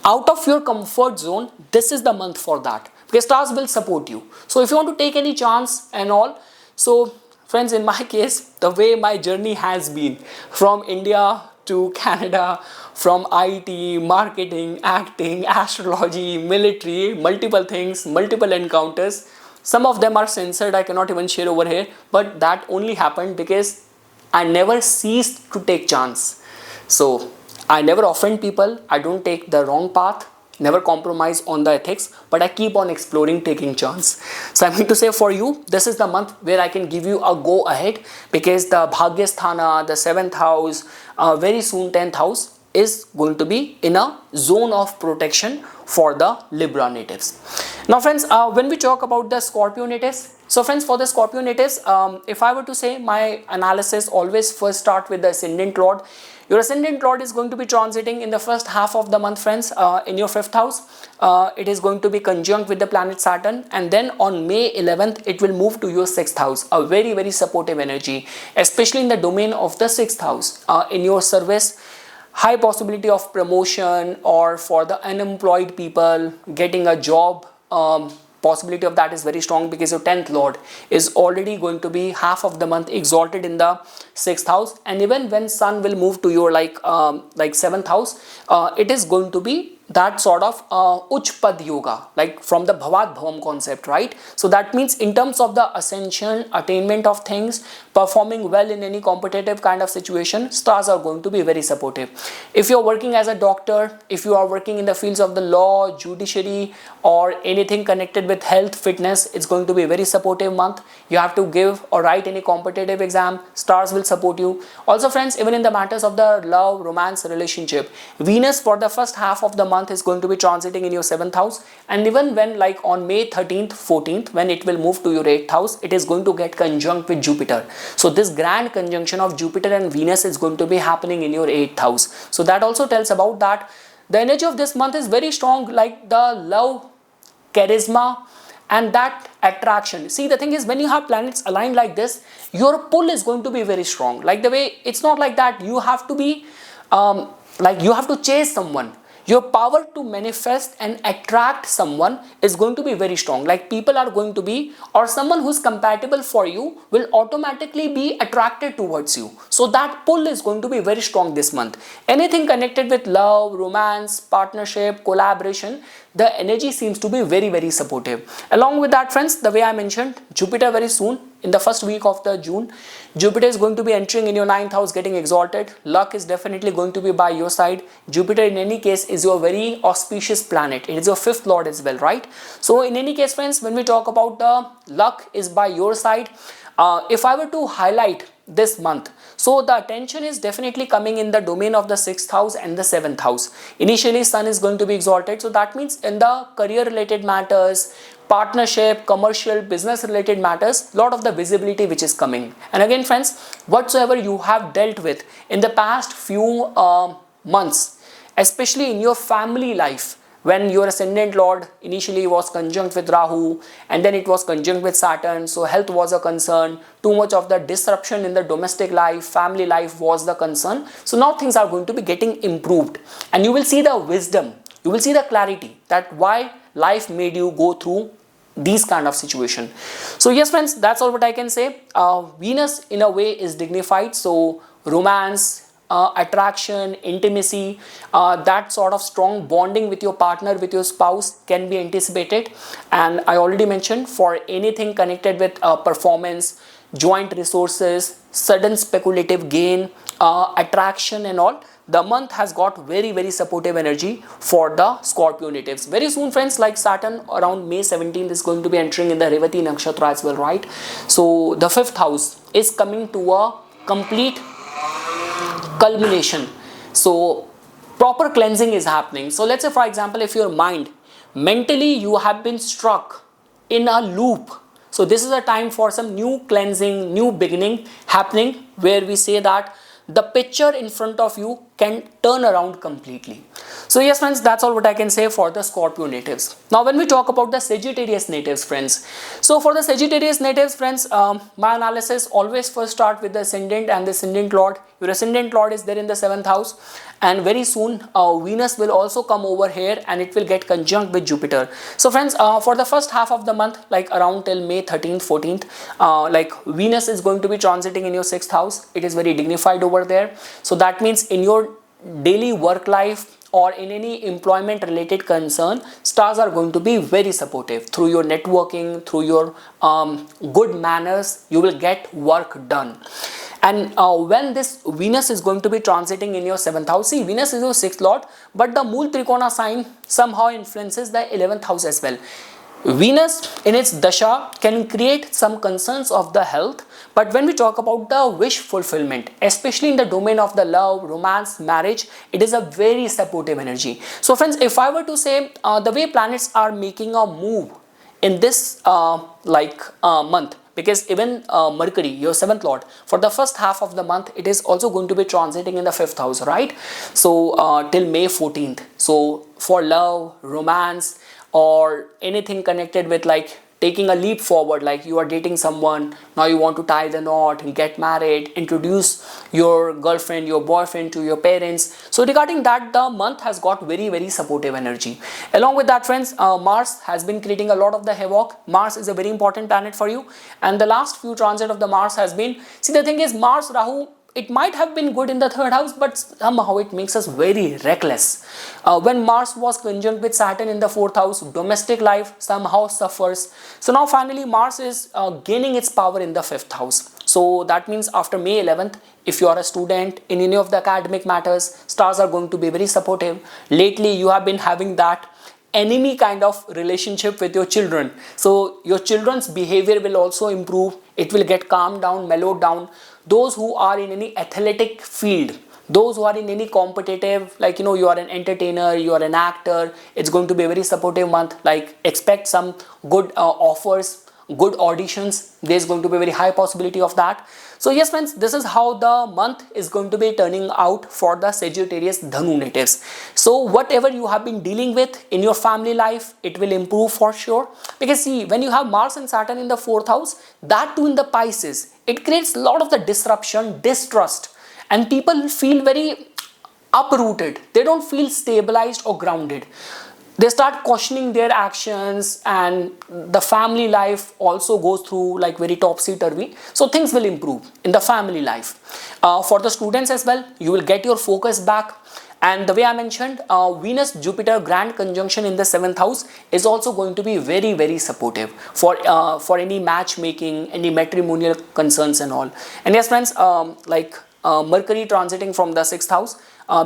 A: out of your comfort zone, this is the month for that, because stars will support you. So if you want to take any chance and all, so friends, in my case, the way my journey has been from India to Canada, from IT, marketing, acting, astrology, military, multiple things, multiple encounters. Some of them are censored, I cannot even share over here, but that only happened because I never ceased to take chance. So I never offend people, I don't take the wrong path, never compromise on the ethics, but I keep on exploring, taking chance. So I mean to say, for you, this is the month where I can give you a go ahead, because the Bhagyasthana, the 7th house, very soon 10th house is going to be in a zone of protection for the Libra natives. Now friends, when we talk about the Scorpio natives, so friends, for the Scorpio natives, if I were to say, my analysis always first start with the ascendant lord. Your ascendant lord is going to be transiting in the first half of the month, friends, in your 5th house. It is going to be conjunct with the planet Saturn, and then on May 11th, it will move to your 6th house. A very, very supportive energy, especially in the domain of the 6th house. In your service, high possibility of promotion, or for the unemployed people, getting a job. Possibility of that is very strong, because your 10th lord is already going to be half of the month exalted in the 6th house, and even when sun will move to your like 7th house, it is going to be that sort of Uchpad yoga, like from the Bhavad Bhavam concept, right? So that means in terms of the ascension, attainment of things, performing well in any competitive kind of situation, stars are going to be very supportive. If you're working as a doctor, if you are working in the fields of the law, judiciary, or anything connected with health, fitness, it's going to be a very supportive month. You have to give or write any competitive exam, stars will support you. Also friends, even in the matters of the love, romance, relationship, Venus for the first half of the month is going to be transiting in your 7th house, and even when like on May 13th, 14th, when it will move to your 8th house, it is going to get conjunct with Jupiter. So this grand conjunction of Jupiter and Venus is going to be happening in your 8th house. So that also tells about that the energy of this month is very strong, like the love, charisma, and that attraction. See, the thing is, when you have planets aligned like this, your pull is going to be very strong. Like the way, it's not like that you have to be like you have to chase someone. Your power to manifest and attract someone is going to be very strong. Like people are going to be, or someone who's compatible for you will automatically be attracted towards you. So that pull is going to be very strong this month. Anything connected with love, romance, partnership, collaboration, the energy seems to be very, very supportive. Along with that, friends, the way I mentioned, Jupiter very soon, in the first week of the June, Jupiter is going to be entering in your 9th house, getting exalted. Luck is definitely going to be by your side. Jupiter in any case is your very auspicious planet. It is your 5th lord as well, right? So in any case, friends, when we talk about the luck is by your side, if I were to highlight this month, so the attention is definitely coming in the domain of the 6th house and the 7th house. Initially, Sun is going to be exalted. So that means in the career related matters, partnership, commercial, business related matters, lot of the visibility which is coming. And again, friends, whatsoever you have dealt with in the past few months, especially in your family life, when your ascendant lord initially was conjunct with Rahu and then it was conjunct with Saturn, so health was a concern, too much of the disruption in the domestic life, family life was the concern. So now things are going to be getting improved and you will see the wisdom, you will see the clarity that why life made you go through these kind of situation. So yes, friends, that's all what I can say. Venus in a way is dignified, so romance, attraction, intimacy, that sort of strong bonding with your partner, with your spouse can be anticipated. And I already mentioned, for anything connected with performance, joint resources, sudden speculative gain, attraction and all, the month has got very, very supportive energy for the Scorpio natives. Very soon, friends, like Saturn around May 17th is going to be entering in the Revati Nakshatra as well, right? So the 5th house is coming to a complete culmination. So proper cleansing is happening. So let's say, for example, if your mind, mentally you have been struck in a loop, so this is a time for some new cleansing, new beginning happening, where we say that the picture in front of you can turn around completely. So yes, friends, that's all what I can say for the Scorpio natives. Now when we talk about the Sagittarius natives, friends, so for the Sagittarius natives, friends, my analysis always first start with the ascendant and the ascendant lord. Your ascendant lord is there in the 7th house, and very soon Venus will also come over here and it will get conjunct with Jupiter. So friends, for the first half of the month, like around till May 13th, 14th, like Venus is going to be transiting in your 6th house. It is very dignified over there. So that means in your daily work life or in any employment related concern, stars are going to be very supportive. Through your networking, through your good manners, you will get work done. And when this Venus is going to be transiting in your 7th house, see, Venus is your 6th lord, but the Mool Trikona sign somehow influences the 11th house as well. Venus in its dasha can create some concerns of the health, but when we talk about the wish fulfillment, especially in the domain of the love, romance, marriage, it is a very supportive energy. So friends, if I were to say the way planets are making a move in this month, because even Mercury, your 7th lord, for the first half of the month, it is also going to be transiting in the 5th house, right? So till May 14th. So for love, romance, or anything connected with like taking a leap forward, like you are dating someone, now you want to tie the knot and get married, introduce your girlfriend, your boyfriend to your parents. So regarding that, the month has got very, very supportive energy. Along with that, friends, Mars has been creating a lot of the havoc. Mars is a very important planet for you, and the last few transit of the Mars has been, see, the thing is, Mars, Rahu, it might have been good in the 3rd house, but somehow it makes us very reckless. When Mars was conjunct with Saturn in the 4th house, domestic life somehow suffers. So now finally Mars is gaining its power in the 5th house. So that means after May 11th, if you are a student in any of the academic matters, stars are going to be very supportive. Lately you have been having that enemy kind of relationship with your children, so your children's behavior will also improve. It will get calmed down, mellowed down. Those who are in any athletic field, those who are in any competitive, like you are an entertainer, you are an actor, it's going to be a very supportive month. Like expect some good offers good auditions. There's going to be a very high possibility of that. So yes friends, this is how the month is going to be turning out for the Sagittarius Dhanu natives. So whatever you have been dealing with in your family life, it will improve for sure. Because see, when you have Mars and Saturn in the 4th house, that too in the Pisces, it creates a lot of the disruption, distrust, and people feel very uprooted. They don't feel stabilized or grounded. They start questioning their actions, and the family life also goes through like very topsy-turvy. So things will improve in the family life. For the students as well, you will get your focus back. And the way I mentioned, Venus-Jupiter grand conjunction in the 7th house is also going to be very, very supportive for any matchmaking, any matrimonial concerns and all. And yes friends, Mercury transiting from the 6th house,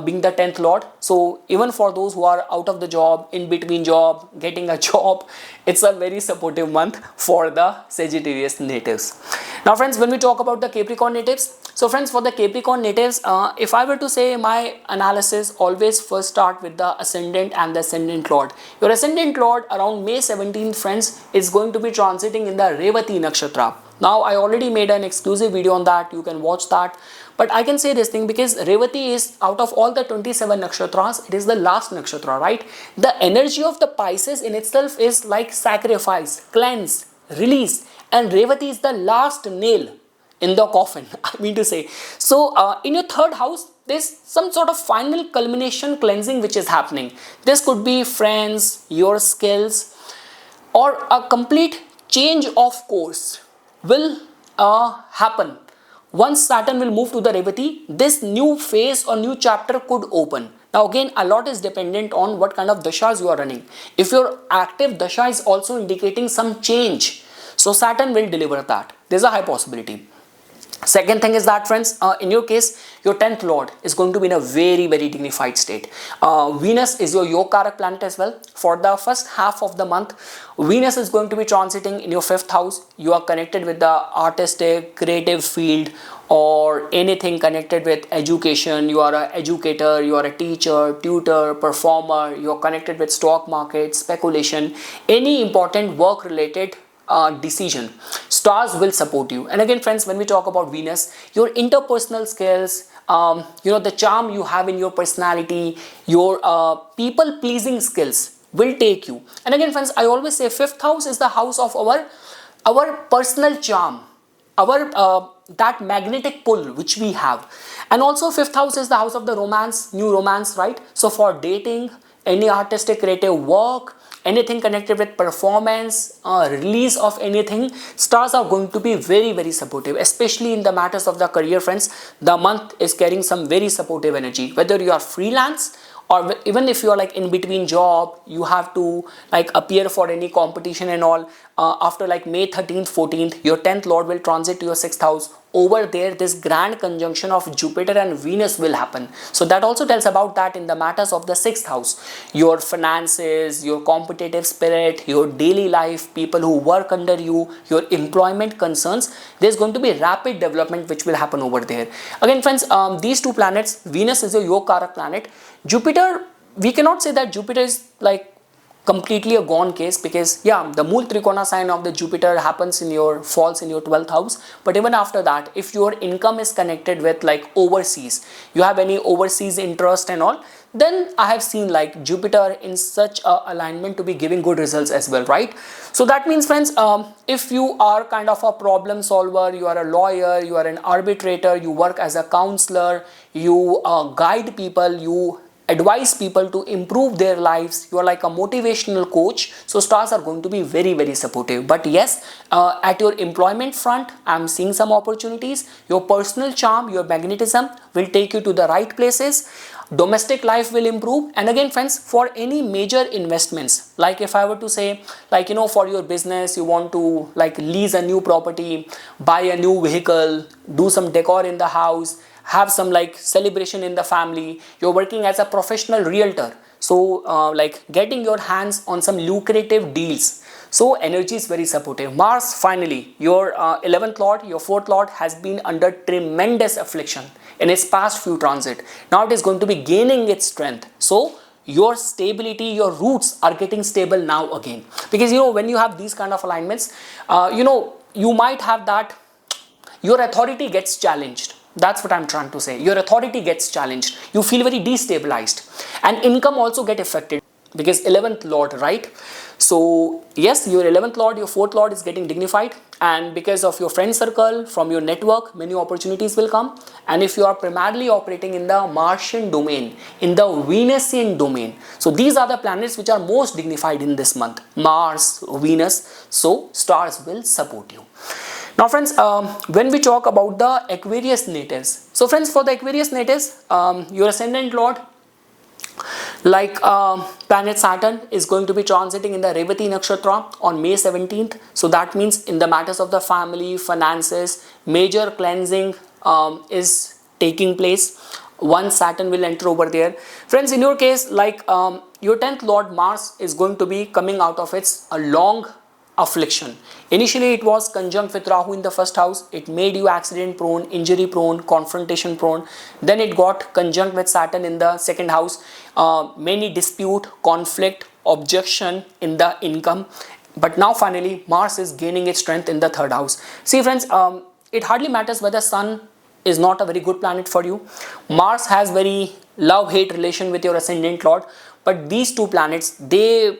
A: being the 10th lord. So even for those who are out of the job, in between job, getting a job, it's a very supportive month for the Sagittarius natives. Now friends, when we talk about the Capricorn natives, so friends, for the Capricorn natives, if I were to say my analysis, always first start with the ascendant and the ascendant lord. Your ascendant lord around May 17th, friends, is going to be transiting in the Revati nakshatra. Now I already made an exclusive video on that, you can watch that. But I can say this thing because Revati is, out of all the 27 nakshatras, it is the last nakshatra, right? The energy of the Pisces in itself is like sacrifice, cleanse, release, and Revati is the last nail in the coffin, I mean to say. So in your 3rd house, there's some sort of final culmination cleansing which is happening. This could be friends, your skills, or a complete change of course will happen. Once Saturn will move to the Revati, this new phase or new chapter could open. Now again, a lot is dependent on what kind of dashas you are running. If your active dasha is also indicating some change, so Saturn will deliver that. There's a high possibility. Second thing is that friends, in your case, your 10th lord is going to be in a very, very dignified state. Venus is your Yogarak planet as well. For the first half of the month, Venus is going to be transiting in your 5th house. You are connected with the artistic, creative field, or anything connected with education. You are an educator, you are a teacher, tutor, performer, you are connected with stock market, speculation, any important work related decision. Stars will support you. And again friends, when we talk about Venus, your interpersonal skills, the charm you have in your personality, your people pleasing skills will take you. And again friends, I always say 5th house is the house of our personal charm, our that magnetic pull which we have. And also 5th house is the house of the romance, new romance, right? So for dating, any artistic creative work, anything connected with performance, release of anything, stars are going to be very, very supportive, especially in the matters of the career friends. The month is carrying some very supportive energy. Whether you are freelance or even if you are like in between job, you have to like appear for any competition and all, after like May 13th, 14th, your 10th lord will transit to your 6th house. Over there, this grand conjunction of Jupiter and Venus will happen. So that also tells about that in the matters of the 6th house. Your finances, your competitive spirit, your daily life, people who work under you, your employment concerns, there's going to be rapid development which will happen over there. Again friends, these two planets, Venus is your Yogarak planet. Jupiter, we cannot say that Jupiter is like completely a gone case, because yeah, the Mool Trikona sign of the Jupiter happens in your, falls in your 12th house. But even after that, if your income is connected with like overseas, you have any overseas interest and all, then I have seen like Jupiter in such a alignment to be giving good results as well, right? So that means friends, if you are kind of a problem solver, you are a lawyer, you are an arbitrator, you work as a counselor, you guide people, you advise people to improve their lives, you are like a motivational coach, so stars are going to be very, very supportive. But yes, at your employment front, I am seeing some opportunities. Your personal charm, your magnetism will take you to the right places. Domestic life will improve. And again friends, for any major investments, like if I were to say, like for your business, you want to like lease a new property, buy a new vehicle, do some decor in the house, have some like celebration in the family, you're working as a professional realtor, so like getting your hands on some lucrative deals, so energy is very supportive. Mars, finally, your 11th lord, your 4th lord has been under tremendous affliction in its past few transit. Now it is going to be gaining its strength, so your stability, your roots are getting stable now again. Because when you have these kind of alignments, you might have that your authority gets challenged. That's what I'm trying to say. Your authority gets challenged. You feel very destabilized, and income also get affected because 11th lord, right? So yes, your 11th lord, your 4th lord is getting dignified, and because of your friend circle, from your network, many opportunities will come. And if you are primarily operating in the Martian domain, in the Venusian domain, so these are the planets which are most dignified in this month: Mars, Venus. So stars will support you. Now friends, when we talk about the Aquarius natives, so friends, for the Aquarius natives, your ascendant lord, like planet Saturn, is going to be transiting in the Revati Nakshatra on May 17th. So that means in the matters of the family, finances, major cleansing is taking place. One Saturn will enter over there. Friends, in your case, like your 10th lord Mars is going to be coming out of its a long affliction. Initially it was conjunct with Rahu in the first house. It made you accident prone, injury prone, confrontation prone. Then it got conjunct with Saturn in the second house. Many dispute, conflict, objection in the income. But now finally Mars is gaining its strength in the third house. See friends, it hardly matters whether Sun is not a very good planet for you. Mars has very love-hate relation with your ascendant lord. But these two planets, they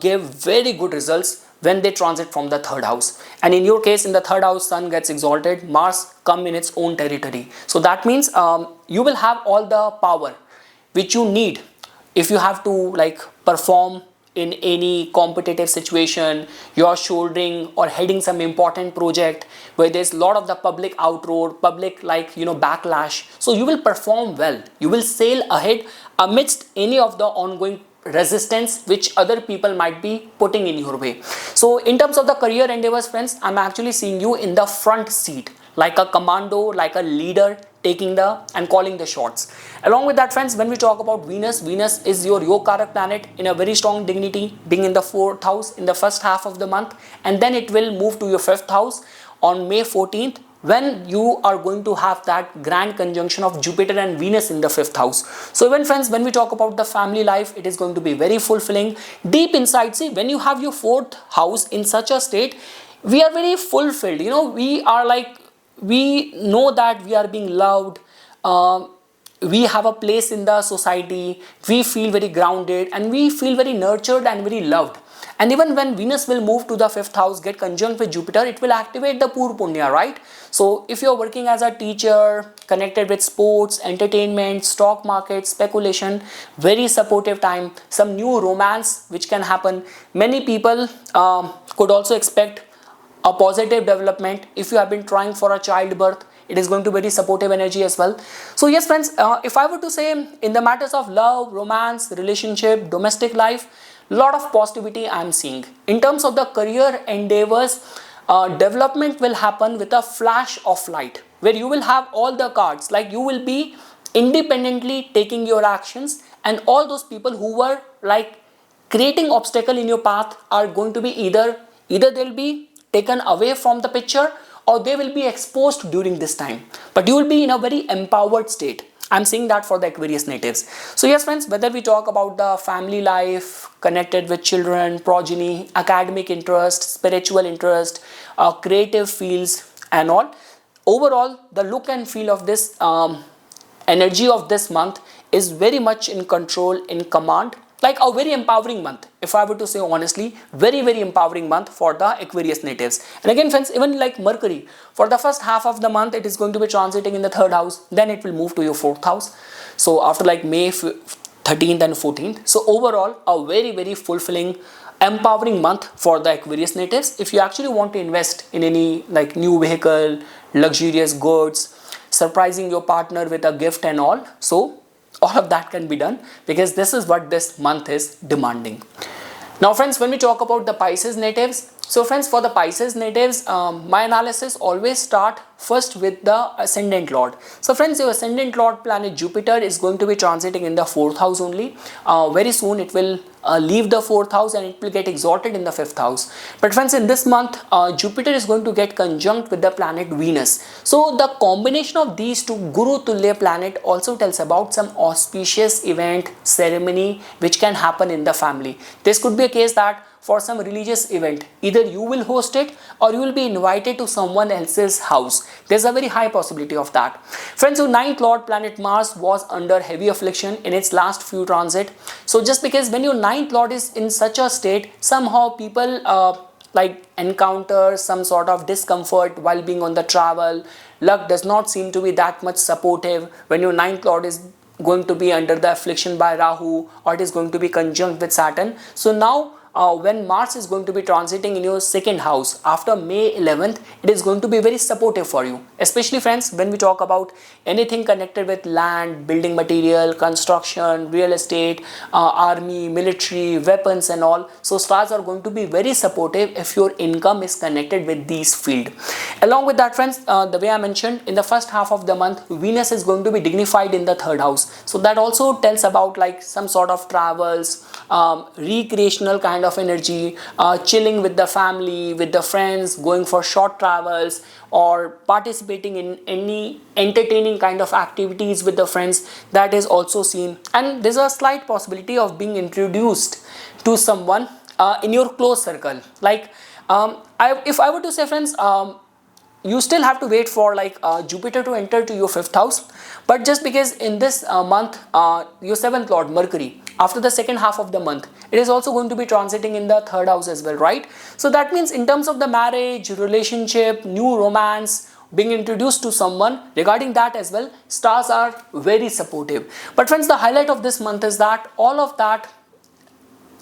A: give very good results when they transit from the third house. And in your case, in the third house, Sun gets exalted, Mars come in its own territory. So that means you will have all the power which you need if you have to like perform in any competitive situation, you are shouldering or heading some important project where there's a lot of the public outroar, public backlash. So you will perform well, you will sail ahead amidst any of the ongoing resistance which other people might be putting in your way. So in terms of the career endeavors, friends, I'm actually seeing you in the front seat, like a commando, like a leader, taking the and calling the shots. Along with that, friends, when we talk about Venus, Venus is your Yogarak planet in a very strong dignity, being in the 4th house in the first half of the month, and then it will move to your 5th house on May 14th, when you are going to have that grand conjunction of Jupiter and Venus in the 5th house. So even friends, when we talk about the family life, it is going to be very fulfilling. Deep inside, see, when you have your 4th house in such a state, we are very fulfilled. We are like, we know that we are being loved. We have a place in the society. We feel very grounded and we feel very nurtured and very loved. And even when Venus will move to the 5th house, get conjunct with Jupiter, it will activate the Pur Punya, right? So if you're working as a teacher, connected with sports, entertainment, stock market, speculation, very supportive time, some new romance which can happen. Many people could also expect a positive development. If you have been trying for a childbirth, it is going to be very supportive energy as well. So yes friends, if I were to say in the matters of love, romance, relationship, domestic life, lot of positivity I am seeing. In terms of the career endeavors, development will happen with a flash of light, where you will have all the cards, like you will be independently taking your actions, and all those people who were like creating obstacle in your path are going to be either they'll be taken away from the picture or they will be exposed during this time, but you will be in a very empowered state. I'm seeing that for the Aquarius natives. So yes friends, whether we talk about the family life, connected with children, progeny, academic interest, spiritual interest, creative fields and all, overall the look and feel of this energy of this month is very much in control, in command, like a very empowering month. If I were to say honestly, very empowering month for the Aquarius natives. And again friends, even like Mercury, for the first half of the month it is going to be transiting in the 3rd house, then it will move to your 4th house. So after like May 13th and 14th. So overall a very fulfilling, empowering month for the Aquarius natives. If you actually want to invest in any like new vehicle, luxurious goods, surprising your partner with a gift and all, so all of that can be done because this is what this month is demanding. Now friends, when we talk about the Pisces natives, So friends, for the Pisces natives, my analysis always start first with the ascendant lord. So friends, your ascendant lord planet Jupiter is going to be transiting in the 4th house only. Very soon it will leave the 4th house and it will get exalted in the 5th house. But friends, in this month, Jupiter is going to get conjunct with the planet Venus. So the combination of these two Guru Tulya planet also tells about some auspicious event, ceremony which can happen in the family. This could be a case that for some religious event, either you will host it or you will be invited to someone else's house. There's a very high possibility of that. Friends, your 9th lord planet Mars was under heavy affliction in its last few transit. So just because when your 9th lord is in such a state, somehow people like encounter some sort of discomfort while being on the travel. Luck does not seem to be that much supportive when your 9th lord is going to be under the affliction by Rahu, or it is going to be conjunct with Saturn. So now when Mars is going to be transiting in your 2nd house after May 11th, it is going to be very supportive for you. Especially friends, when we talk about anything connected with land, building material, construction, real estate, army, military, weapons and all. So stars are going to be very supportive if your income is connected with these field. Along with that friends, the way I mentioned, in the first half of the month, Venus is going to be dignified in the 3rd house. So that also tells about like some sort of travels, recreational kind of energy, chilling with the family, with the friends, going for short travels, or participating in any entertaining kind of activities with the friends. That is also seen, and there's a slight possibility of being introduced to someone in your close circle. Like if I were to say friends, you still have to wait for like Jupiter to enter to your 5th house, but just because in this month your 7th lord Mercury, after the 2nd half of the month, it is also going to be transiting in the 3rd house as well, right? So that means in terms of the marriage, relationship, new romance, being introduced to someone, regarding that as well, stars are very supportive. But friends, the highlight of this month is that all of that,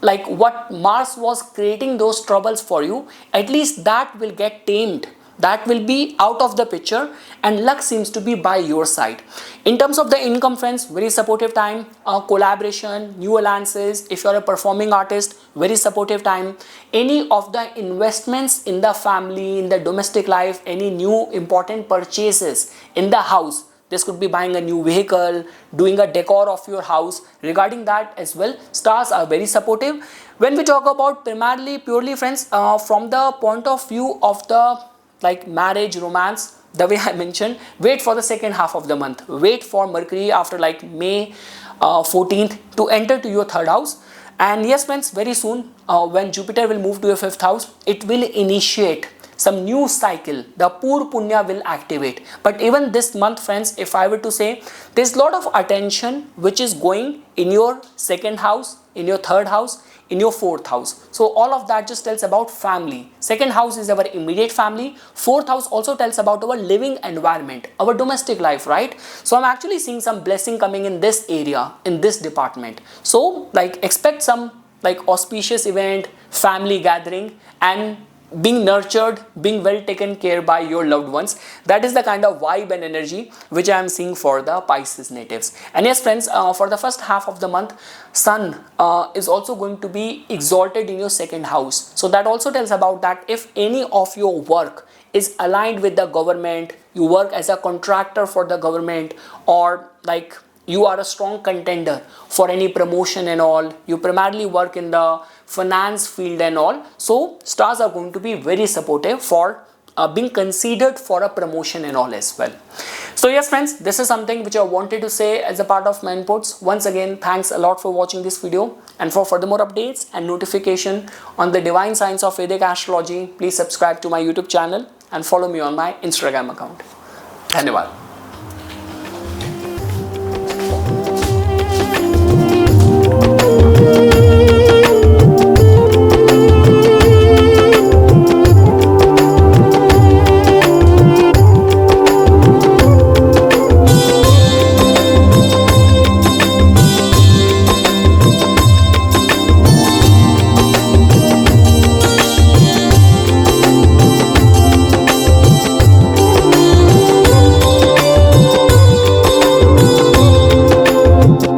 A: like what Mars was creating those troubles for you, at least that will get tamed. That will be out of the picture, and luck seems to be by your side. In terms of the income friends, very supportive time, collaboration, new alliances. If you're a performing artist, very supportive time. Any of the investments in the family, in the domestic life, any new important purchases in the house. This could be buying a new vehicle, doing a decor of your house. Regarding that as well, stars are very supportive. When we talk about primarily, purely friends, from the point of view of the like marriage, romance, the way I mentioned, wait for the 2nd half of the month. Wait for Mercury after like May 14th to enter to your 3rd house. And yes friends, very soon when Jupiter will move to your 5th house, it will initiate some new cycle. The Pur Punya will activate. But even this month friends, if I were to say, there's a lot of attention which is going in your 2nd house, in your 3rd house, in your 4th house. So all of that just tells about family. 2nd house is our immediate family. 4th house also tells about our living environment, our domestic life, right? So I'm actually seeing some blessing coming in this area, in this department. So like expect some like auspicious event, family gathering, and being nurtured, being well taken care by your loved ones. That is the kind of vibe and energy which I am seeing for the Pisces natives. And yes friends, for the first half of the month, Sun is also going to be exalted in your 2nd house. So that also tells about that if any of your work is aligned with the government, you work as a contractor for the government, or like you are a strong contender for any promotion and all, you primarily work in the finance field and all, so stars are going to be very supportive for being considered for a promotion and all as well. So yes friends, this is something which I wanted to say as a part of my inputs. Once again, thanks a lot for watching this video, and for further more updates and notification on the divine science of Vedic astrology, please subscribe to my YouTube channel and follow me on my Instagram account. Dhanyavad.